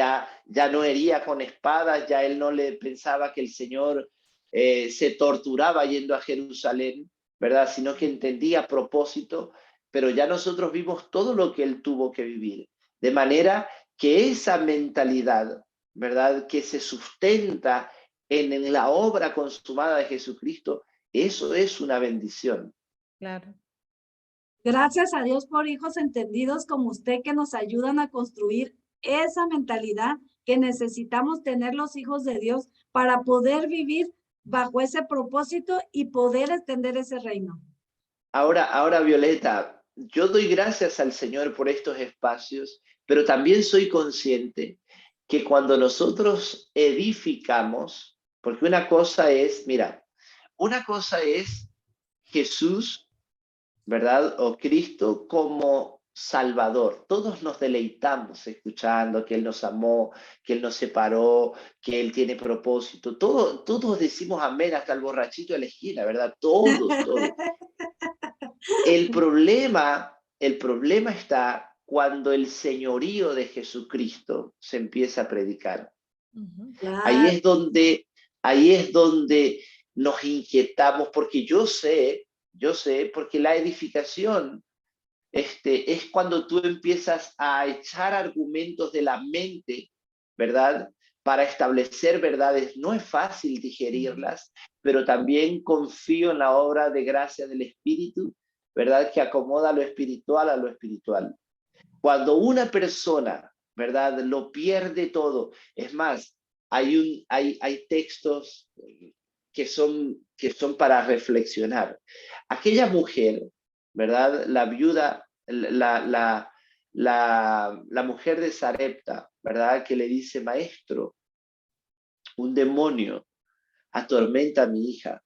Ya no hería con espadas, ya él no le pensaba que el Señor se torturaba yendo a Jerusalén, ¿verdad? Sino que entendía propósito, pero ya nosotros vimos todo lo que él tuvo que vivir. De manera que esa mentalidad, ¿verdad? Que se sustenta en la obra consumada de Jesucristo, eso es una bendición. Claro. Gracias a Dios por hijos entendidos como usted que nos ayudan a construir esa mentalidad que necesitamos tener los hijos de Dios para poder vivir bajo ese propósito y poder extender ese reino. Ahora, Violeta, yo doy gracias al Señor por estos espacios, pero también soy consciente que cuando nosotros edificamos, porque una cosa es, mira, una cosa es Jesús, ¿verdad? O Cristo como Salvador. Todos nos deleitamos escuchando que Él nos amó, que Él nos separó, que Él tiene propósito. Todos decimos amén, hasta el borrachito de la esquina, ¿verdad? Todos. El problema está cuando el señorío de Jesucristo se empieza a predicar. Ahí Claro. ahí es donde nos inquietamos, porque yo sé, porque la edificación es cuando tú empiezas a echar argumentos de la mente, ¿verdad? Para establecer verdades. No es fácil digerirlas, pero también confío en la obra de gracia del Espíritu, ¿verdad? Que acomoda lo espiritual a lo espiritual. Cuando una persona, ¿verdad? Lo pierde todo. Es más, hay textos que son para reflexionar. Aquella mujer, ¿verdad? La viuda, la mujer de Sarepta, ¿verdad? Que le dice, maestro, un demonio atormenta a mi hija.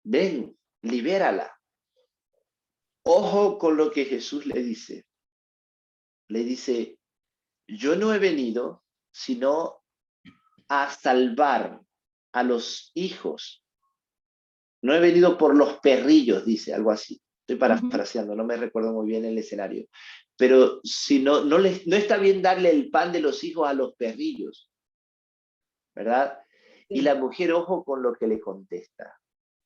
Ven, libérala. Ojo con lo que Jesús le dice. Le dice, yo no he venido sino a salvar a los hijos. No he venido por los perrillos, dice, algo así. Estoy parafraseando, no me recuerdo muy bien el escenario. Pero si no está bien darle el pan de los hijos a los perrillos, ¿verdad? Y la mujer, ojo con lo que le contesta.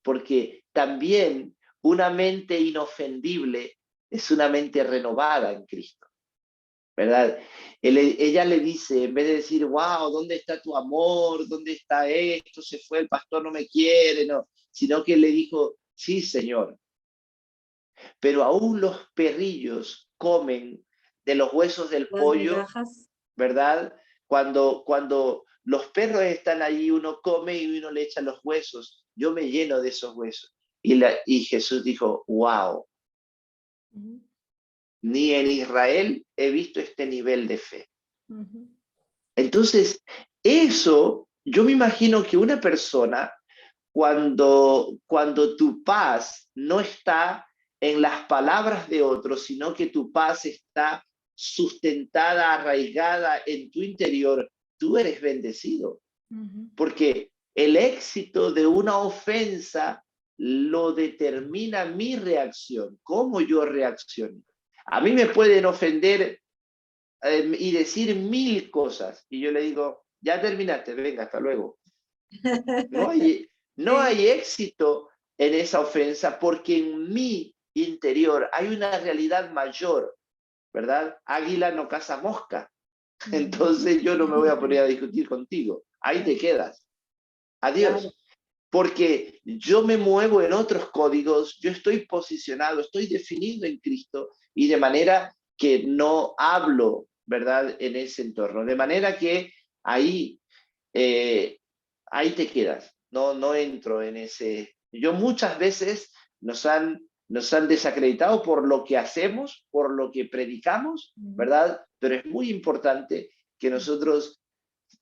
Porque también una mente inofendible es una mente renovada en Cristo, ¿verdad? Ella le dice, en vez de decir, wow, ¿dónde está tu amor? ¿Dónde está esto? Se fue, el pastor no me quiere, no, sino que le dijo, sí, Señor, pero aún los perrillos comen de los huesos del Las pollo, migajas. ¿verdad? Cuando los perros están allí, uno come y uno le echa los huesos. Yo me lleno de esos huesos. Y Jesús dijo, wow, ni en Israel he visto este nivel de fe. Entonces, eso, yo me imagino que una persona, cuando tu paz no está en las palabras de otros, sino que tu paz está sustentada, arraigada en tu interior, tú eres bendecido. Porque el éxito de una ofensa lo determina mi reacción, cómo yo reacciono. A mí me pueden ofender y decir 1000 cosas, y yo le digo, ya terminaste, venga, hasta luego. No hay éxito en esa ofensa porque en mi interior hay una realidad mayor, ¿verdad? Águila no caza mosca. Entonces yo no me voy a poner a discutir contigo. Ahí te quedas. Adiós. Claro. Porque yo me muevo en otros códigos, yo estoy posicionado, estoy definido en Cristo y de manera que no hablo, ¿verdad? En ese entorno. De manera que ahí te quedas. No entro en ese. Yo muchas veces nos han desacreditado por lo que hacemos, por lo que predicamos, ¿verdad? Pero es muy importante que nosotros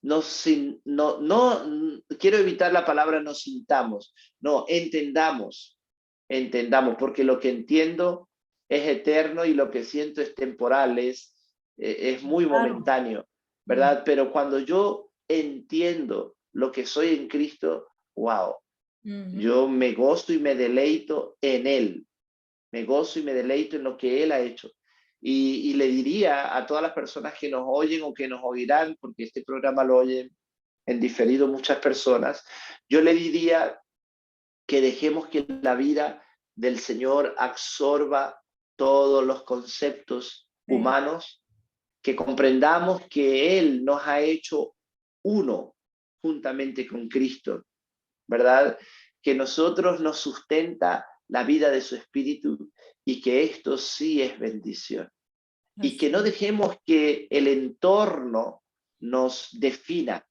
no, quiero evitar la palabra nos sintamos, no, entendamos, porque lo que entiendo es eterno y lo que siento es temporal, es muy momentáneo, ¿verdad? Pero cuando yo entiendo lo que soy en Cristo, wow, yo me gozo y me deleito en Él, me gozo y me deleito en lo que Él ha hecho. y le diría a todas las personas que nos oyen o que nos oirán, porque este programa lo oyen en diferido muchas personas, yo le diría que dejemos que la vida del Señor absorba todos los conceptos humanos, que comprendamos que Él nos ha hecho uno juntamente con Cristo, ¿verdad? Que nosotros nos sustenta la vida de su Espíritu y que esto sí es bendición. Y que no dejemos que el entorno nos defina,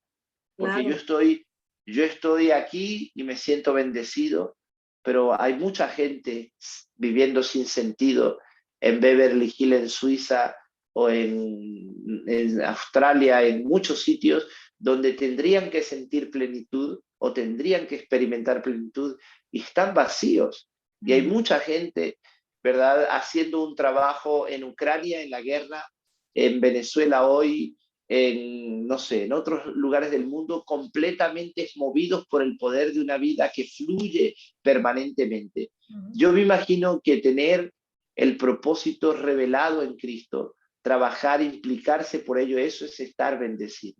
porque Claro, yo estoy aquí y me siento bendecido, pero hay mucha gente viviendo sin sentido en Beverly Hills, en Suiza, o en Australia, en muchos sitios donde tendrían que sentir plenitud o tendrían que experimentar plenitud y están vacíos. Y hay mucha gente, ¿verdad?, haciendo un trabajo en Ucrania, en la guerra, en Venezuela hoy, en, no sé, en otros lugares del mundo, completamente movidos por el poder de una vida que fluye permanentemente. Yo me imagino que tener el propósito revelado en Cristo, trabajar, implicarse por ello, eso es estar bendecido.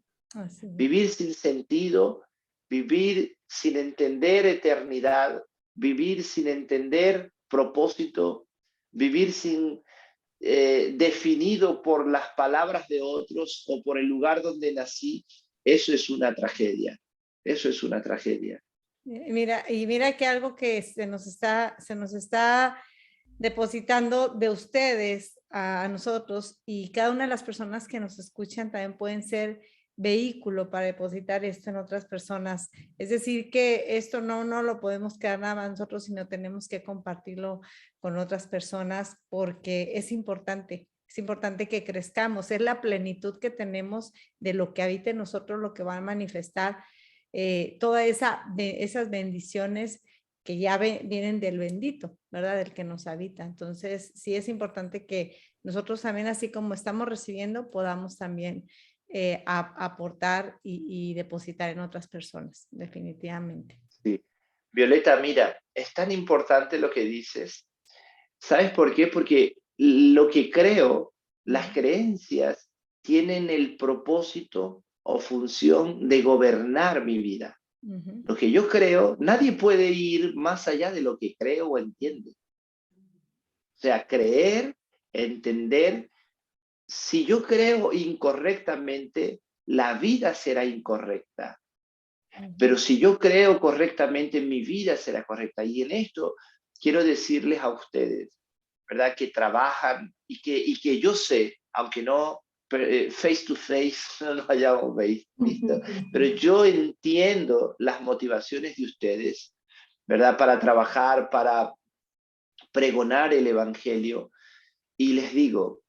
Vivir sin sentido, vivir sin entender eternidad, vivir sin entender propósito, vivir sin definido por las palabras de otros o por el lugar donde nací, eso es una tragedia. Eso es una tragedia. Mira que algo que se nos está depositando de ustedes a nosotros, y cada una de las personas que nos escuchan también pueden ser vehículo para depositar esto en otras personas. Es decir, que esto no lo podemos quedar nada más nosotros, sino tenemos que compartirlo con otras personas, porque es importante que crezcamos, es la plenitud que tenemos de lo que habita en nosotros, lo que va a manifestar todas esas bendiciones que ya vienen del bendito, ¿verdad? Del que nos habita. Entonces, sí es importante que nosotros también, así como estamos recibiendo, podamos también aportar y depositar en otras personas, definitivamente. Sí. Violeta, mira, es tan importante lo que dices. ¿Sabes por qué? Porque lo que creo, las creencias tienen el propósito o función de gobernar mi vida. Lo que yo creo, nadie puede ir más allá de lo que cree o entiende. O sea, creer, entender. Si yo creo incorrectamente, la vida será incorrecta. Pero si yo creo correctamente, mi vida será correcta. Y en esto quiero decirles a ustedes, ¿verdad?, que trabajan y que yo sé, aunque no face to face, no nos hayamos visto, pero yo entiendo las motivaciones de ustedes, ¿verdad?, para trabajar, para pregonar el Evangelio. Y les digo,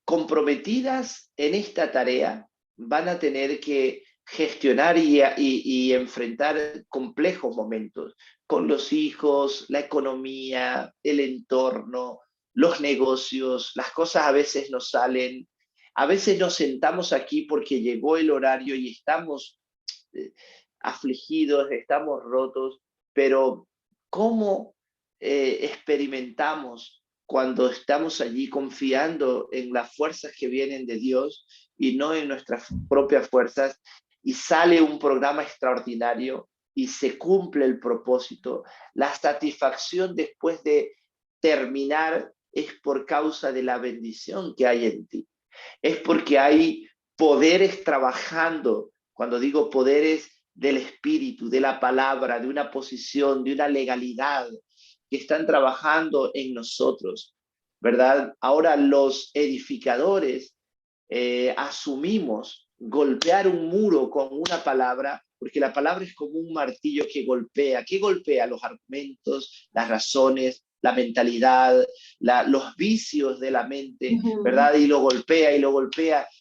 comprometidas en esta tarea, van a tener que gestionar y enfrentar complejos momentos con los hijos, la economía, el entorno, los negocios. Las cosas a veces nos salen, a veces nos sentamos aquí porque llegó el horario y estamos afligidos, estamos rotos, pero ¿cómo experimentamos cuando estamos allí confiando en las fuerzas que vienen de Dios y no en nuestras propias fuerzas, y sale un programa extraordinario y se cumple el propósito? La satisfacción después de terminar es por causa de la bendición que hay en ti. Es porque hay poderes trabajando. Cuando digo poderes, del espíritu, de la palabra, de una posición, de una legalidad, que están trabajando en nosotros, ¿verdad? Ahora los edificadores asumimos golpear un muro con una palabra, porque la palabra es como un martillo que golpea los argumentos, las razones, la mentalidad, los vicios de la mente, ¿verdad? Y lo golpea,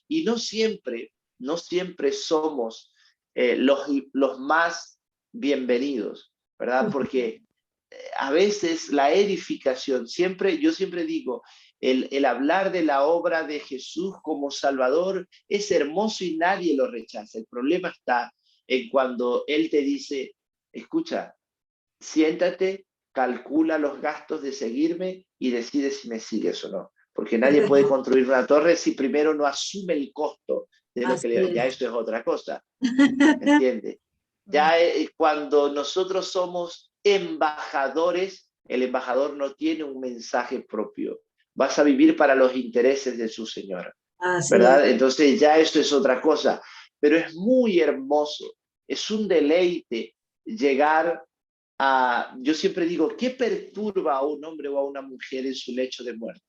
y no siempre somos los más bienvenidos, ¿verdad? Porque a veces la edificación, yo siempre digo, el hablar de la obra de Jesús como Salvador es hermoso y nadie lo rechaza. El problema está en cuando Él te dice, escucha, siéntate, calcula los gastos de seguirme y decide si me sigues o no. Porque nadie puede construir una torre si primero no asume el costo de lo que le... Ya esto es otra cosa, ¿me entiendes? Ya cuando nosotros somos embajadores, el embajador no tiene un mensaje propio. Vas a vivir para los intereses de su señor, ¿verdad? Entonces ya esto es otra cosa. Pero es muy hermoso, es un deleite llegar a... Yo siempre digo, ¿qué perturba a un hombre o a una mujer en su lecho de muerte?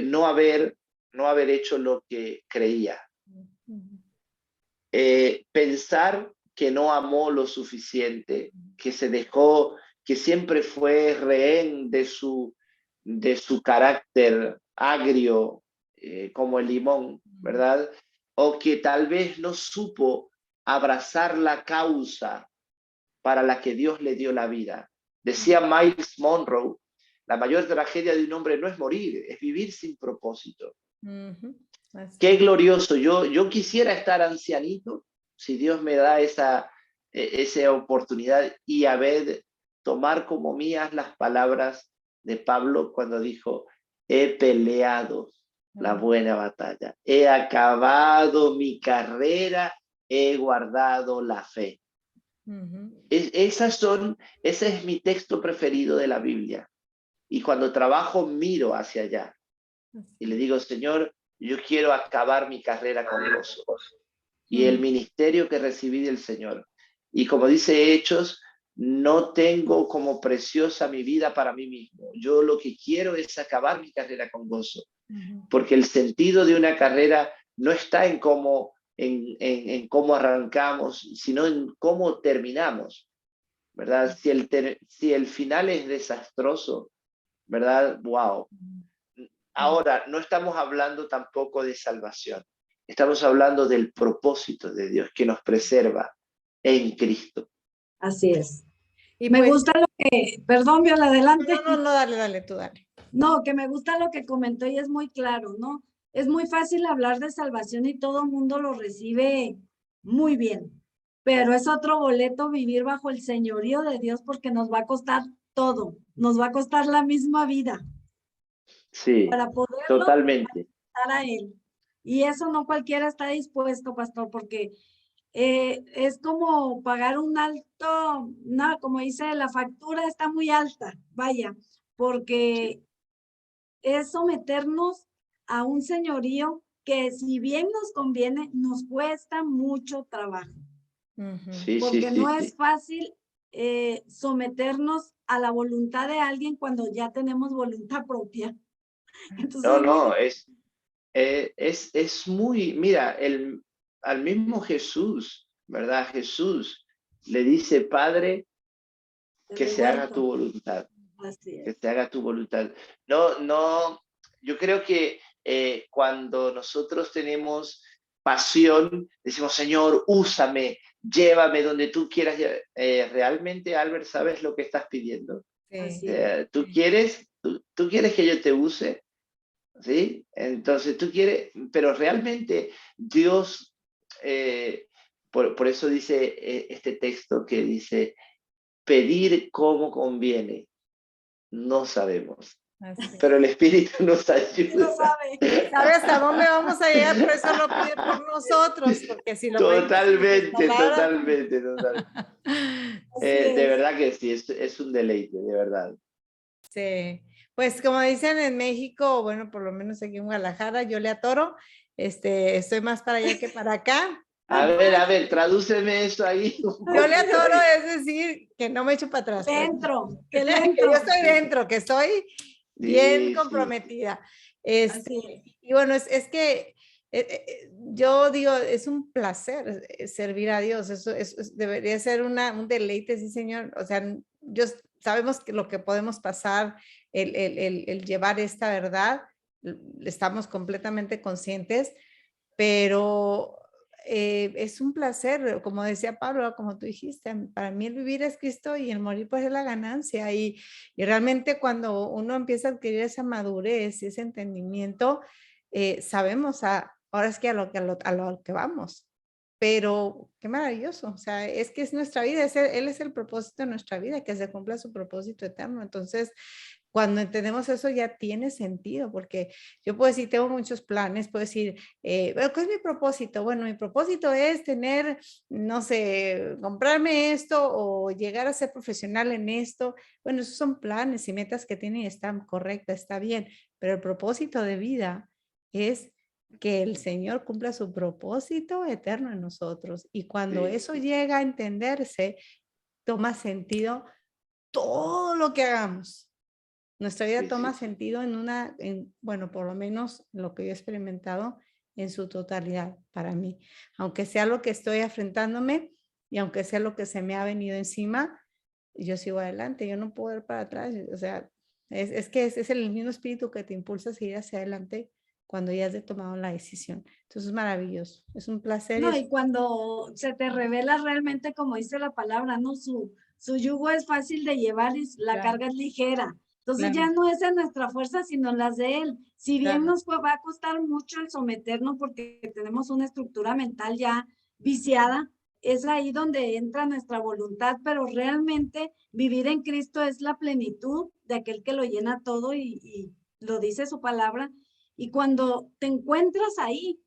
No haber hecho lo que creía. Pensar que no amó lo suficiente, que se dejó, que siempre fue rehén de su carácter agrio, como el limón, ¿verdad? O que tal vez no supo abrazar la causa para la que Dios le dio la vida. Decía Miles Monroe, la mayor tragedia de un hombre no es morir, es vivir sin propósito. Qué glorioso. Yo quisiera estar ancianito, si Dios me da esa oportunidad, y tomar como mías las palabras de Pablo cuando dijo, he peleado la buena batalla, he acabado mi carrera, he guardado la fe. Ese es mi texto preferido de la Biblia. Y cuando trabajo miro hacia allá y le digo, Señor, yo quiero acabar mi carrera con gozo y el ministerio que recibí del Señor. Y como dice Hechos, no tengo como preciosa mi vida para mí mismo. Yo lo que quiero es acabar mi carrera con gozo, porque el sentido de una carrera no está en cómo arrancamos, sino en cómo terminamos, ¿verdad? Si el final es desastroso, ¿verdad? Wow. Ahora, no estamos hablando tampoco de salvación. Estamos hablando del propósito de Dios que nos preserva en Cristo. Así es. Y me gusta lo que, perdón, Viola, adelante. No, dale, tú dale. No, que me gusta lo que comentó y es muy claro, ¿no? Es muy fácil hablar de salvación y todo el mundo lo recibe muy bien, pero es otro boleto vivir bajo el señorío de Dios porque nos va a costar todo, nos va a costar la misma vida. Sí, para poderlo totalmente. A él. Y eso no cualquiera está dispuesto, pastor, porque es como pagar un alto, no, como dice, la factura está muy alta, vaya, porque es someternos a un señorío que si bien nos conviene, nos cuesta mucho trabajo. Porque no es fácil someternos a la voluntad de alguien cuando ya tenemos voluntad propia. Entonces, es muy, mira, al mismo Jesús, ¿verdad? Jesús le dice, Padre, que se haga tu voluntad. Que se haga tu voluntad. No, yo creo que cuando nosotros tenemos pasión, decimos, Señor, úsame, llévame donde tú quieras. Realmente, Albert, ¿sabes lo que estás pidiendo? ¿Tú quieres que yo te use? ¿Sí? Entonces tú quieres, pero realmente Dios, por eso dice este texto que dice, pedir como conviene, no sabemos, pero el Espíritu nos ayuda. ¿Sabe hasta dónde vamos a llegar? Por eso lo pide por nosotros, porque si lo Totalmente. De verdad que sí, es un deleite, de verdad. Sí, pues como dicen en México, bueno, por lo menos aquí en Guadalajara, yo le atoro, estoy más para allá que para acá. A ver, tradúceme eso ahí. Yo le atoro, es decir, que no me echo para atrás. Que yo estoy dentro, que estoy bien comprometida. Y bueno, es que yo digo, es un placer servir a Dios, eso debería ser un deleite, sí, Señor. O sea, sabemos que lo que podemos pasar, el llevar esta verdad, estamos completamente conscientes, pero es un placer, como decía Pablo, como tú dijiste, para mí el vivir es Cristo y el morir pues es la ganancia, y realmente cuando uno empieza a adquirir esa madurez y ese entendimiento, sabemos ahora es que a lo que vamos. pero qué maravilloso, o sea, es que es nuestra vida, Él es el propósito de nuestra vida, que se cumpla su propósito eterno. Entonces, cuando entendemos eso ya tiene sentido, porque yo puedo decir, tengo muchos planes, puedo decir, ¿cuál es mi propósito? Bueno, mi propósito es tener, no sé, comprarme esto o llegar a ser profesional en esto. Bueno, esos son planes y metas que tienen y están correctas, está bien, pero el propósito de vida es que el Señor cumpla su propósito eterno en nosotros. Y cuando Sí, eso llega a entenderse, toma sentido todo lo que hagamos. Nuestra vida sí, toma sí. sentido bueno, por lo menos lo que yo he experimentado en su totalidad para mí. Aunque sea lo que estoy afrontándome y aunque sea lo que se me ha venido encima, yo sigo adelante, yo no puedo ir para atrás. O sea, es que es el mismo espíritu que te impulsa a seguir hacia adelante cuando ya has tomado la decisión. Entonces es maravilloso, es un placer y No, es y cuando se te revela realmente, como dice la palabra, ¿no? Su yugo es fácil de llevar y la claro, carga es ligera. Entonces claro, ya no es en nuestra fuerza, sino en las de Él. Si bien claro. nos va a costar mucho el someternos porque tenemos una estructura mental ya viciada, es ahí donde entra nuestra voluntad, pero realmente vivir en Cristo es la plenitud de aquel que lo llena todo y lo dice su palabra. Y cuando te encuentras ahí,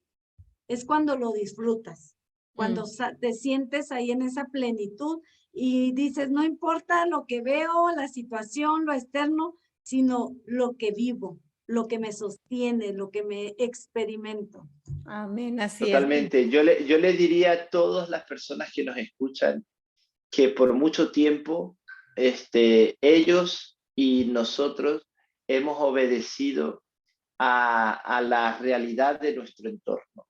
es cuando lo disfrutas, cuando Mm. te sientes ahí en esa plenitud y dices, no importa lo que veo, la situación, lo externo, sino lo que vivo, lo que me sostiene, lo que me experimento. Amén, así es. Totalmente. Yo le diría a todas las personas que nos escuchan que por mucho tiempo ellos y nosotros hemos obedecido a la realidad de nuestro entorno,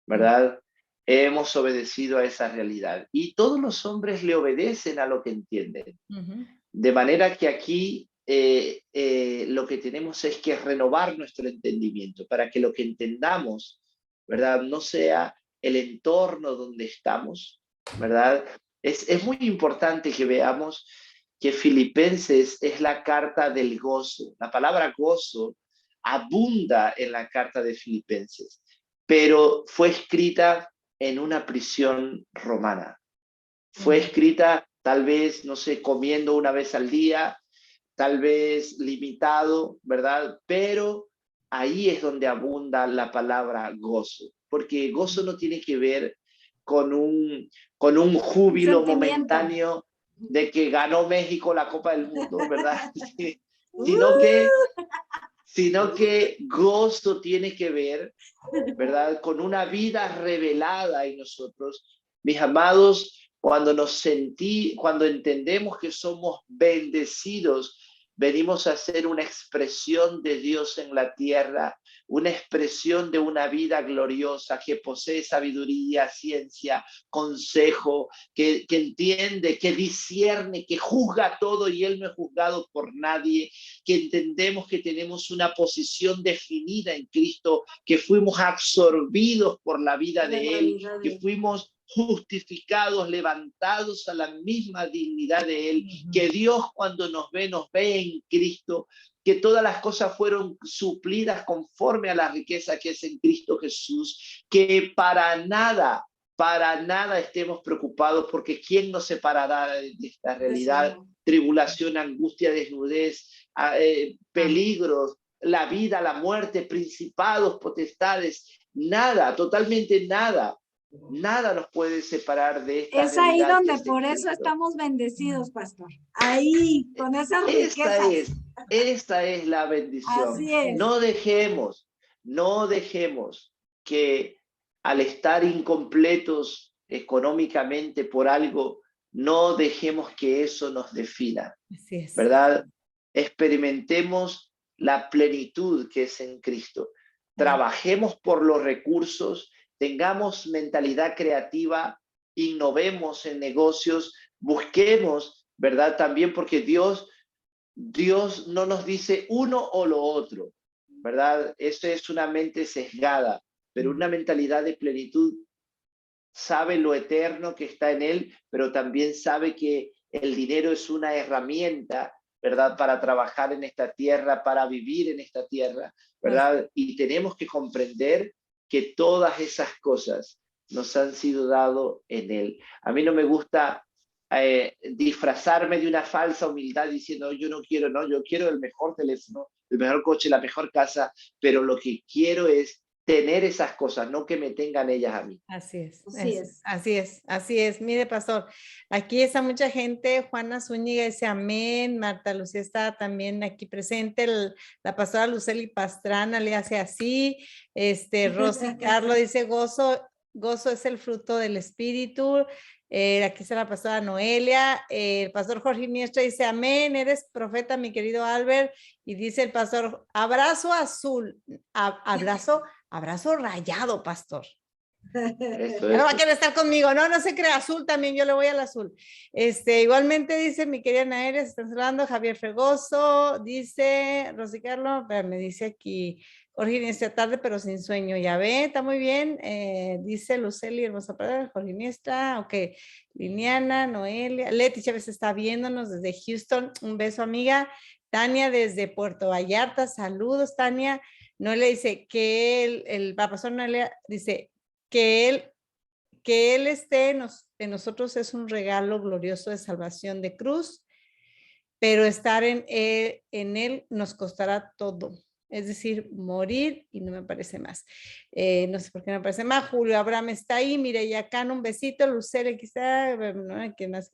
¿verdad? Hemos obedecido a esa realidad y todos los hombres le obedecen a lo que entienden. Ujú. De manera que aquí lo que tenemos es que renovar nuestro entendimiento para que lo que entendamos, ¿verdad? No sea el entorno donde estamos, ¿verdad? Es muy importante que veamos que Filipenses es la carta del gozo. La palabra gozo abunda en la carta de Filipenses, pero fue escrita en una prisión romana. Fue Ujú. escrita tal vez, no sé, comiendo una vez al día, tal vez limitado, ¿verdad? Pero ahí es donde abunda la palabra gozo, porque gozo no tiene que ver con un Un júbilo sentimiento. momentáneo de que ganó México la Copa del Mundo, ¿verdad? sino que, ¡Uh! sino que gozo tiene que ver, ¿verdad? Con una vida revelada en nosotros. Mis amados, cuando entendemos que somos bendecidos, venimos a ser una expresión de Dios en la tierra, una expresión de una vida gloriosa que posee sabiduría, ciencia, consejo, que entiende, que discierne, que juzga todo y Él no es juzgado por nadie, que entendemos que tenemos una posición definida en Cristo, que fuimos absorbidos por la vida De de la Él, vida que de... fuimos justificados, levantados a la misma dignidad de Él, Ujú. que Dios cuando nos ve en Cristo, que todas las cosas fueron suplidas conforme a la riqueza que es en Cristo Jesús, que para nada estemos preocupados, porque ¿quién nos separará de esta De su realidad? amor. Tribulación, angustia, desnudez, Amén. peligros, la vida, la muerte, principados, potestades, nada, totalmente nada. Nada nos puede separar de esta Es ahí realidad que donde es en por eso Cristo. estamos bendecidos, pastor. Ahí, con esas Esta riquezas. es, esta es la bendición. Así es. No dejemos que al estar incompletos económicamente por algo, no dejemos que eso nos defina, Así es. ¿verdad? Experimentemos la plenitud que es en Cristo. Amén. Trabajemos por los recursos, tengamos mentalidad creativa, innovemos en negocios, busquemos, ¿verdad? También porque Dios no nos dice uno o lo otro, ¿verdad? Eso es una mente sesgada, pero una mentalidad de plenitud sabe lo eterno que está en él, pero también sabe que el dinero es una herramienta, ¿verdad? Para trabajar en esta tierra, para vivir en esta tierra, Así ¿verdad? Y tenemos que comprender que todas esas cosas nos han sido dados en Él. A mí no me gusta disfrazarme de una falsa humildad diciendo yo no quiero, no, yo quiero el mejor teléfono, el mejor coche, la mejor casa, pero lo que quiero es tener esas cosas, no que me tengan ellas a mí. Así es, Así es. así es, así es. Mire, pastor, aquí está mucha gente. Juana Zúñiga dice amén. Marta Lucía está también aquí presente. La pastora Luceli Pastrana le hace así. Rosy Carlos dice gozo es el fruto del espíritu. Aquí está la pastora Noelia. El pastor Jorge Iniestra dice amén. Eres profeta, mi querido Albert. Y dice el pastor, abrazo azul, abrazo rayado, pastor. Eso Ya no va a es. querer estar conmigo, no se crea, azul también, yo le voy al azul. Igualmente dice mi querida Naeria, se están saludando, Javier Fregoso, dice Rosy Carlos, me dice aquí, Jorge Iniestra tarde pero sin sueño, ya ve, está muy bien, dice Luceli Hermosa Pradera, Jorge Iniestra, ok, Liliana, Noelia, Leti Chávez está viéndonos desde Houston, un beso amiga, Tania desde Puerto Vallarta, saludos Tania, Noelia dice que el pastor Noelia dice, que Él esté en nosotros es un regalo glorioso de salvación de cruz, pero estar en Él nos costará todo. Es decir, morir y no me parece más. No sé por qué no me parece más. Julio Abraham está ahí, Mireya Cano, un besito. Lucero, aquí está. ¿No? ¿Qué más?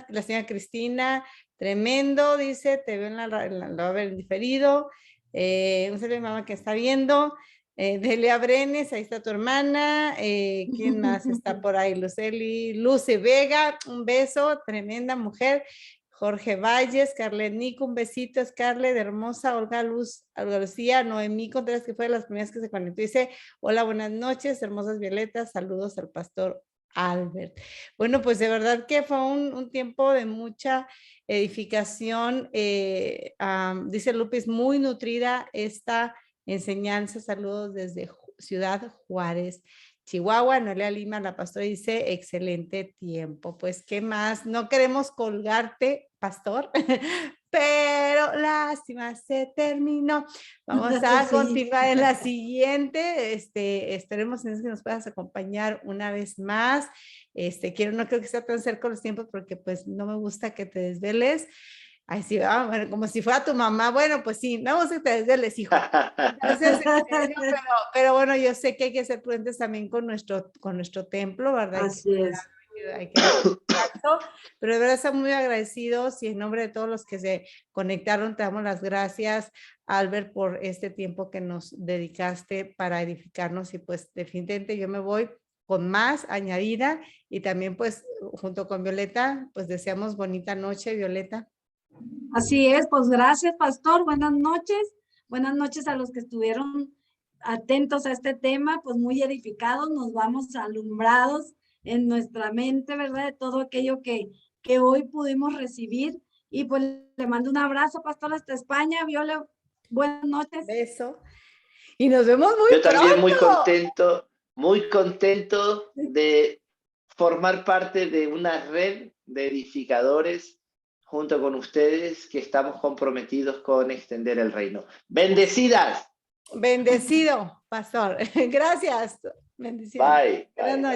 La señora Cristina, tremendo, dice, te veo lo va a ver diferido. Un saludo a mi mamá que está viendo. Delia Brenes, ahí está tu hermana. ¿Quién más está por ahí? Luceli, Luce Vega, un beso, tremenda mujer. Jorge Valles, Scarlett Nico, un besito, Scarlett, hermosa, Olga Lucía, Noemí Contreras, que fue de las primeras que se conectó, dice, hola, buenas noches, hermosas violetas, saludos al pastor Albert. Bueno, pues de verdad que fue un tiempo de mucha edificación, dice Lupis, muy nutrida esta enseñanza, saludos desde Ciudad Juárez, Chihuahua. Noelia Lima, la pastora, dice, excelente tiempo. Pues, ¿qué más? No queremos colgarte, pastor, pero lástima, se terminó. Vamos a continuar en la siguiente. Esperemos que nos puedas acompañar una vez más. No creo que sea tan cerca los tiempos porque pues no me gusta que te desveles. Ay, sí, bueno, como si fuera tu mamá. Bueno, pues sí, vamos a te desveles, hijo. Entonces, pero bueno, yo sé que hay que ser prudentes también con nuestro templo, ¿verdad? Así es. Hay que contacto, pero de verdad estamos muy agradecidos y en nombre de todos los que se conectaron, te damos las gracias, Albert, por este tiempo que nos dedicaste para edificarnos y pues definitivamente yo me voy con más añadida y también pues junto con Violeta, pues deseamos bonita noche, Violeta. Así es, pues gracias, pastor. Buenas noches. Buenas noches a los que estuvieron atentos a este tema, pues muy edificados, nos vamos alumbrados en nuestra mente, ¿verdad? De todo aquello que hoy pudimos recibir. Y pues le mando un abrazo, pastor, hasta España. Viola, buenas noches. Beso. Y nos vemos muy pronto. Yo también muy contento de formar parte de una red de edificadores junto con ustedes que estamos comprometidos con extender el reino. ¡Bendecidas! Bendecido, pastor. Gracias. Bendiciones. Bye. Buenas noches.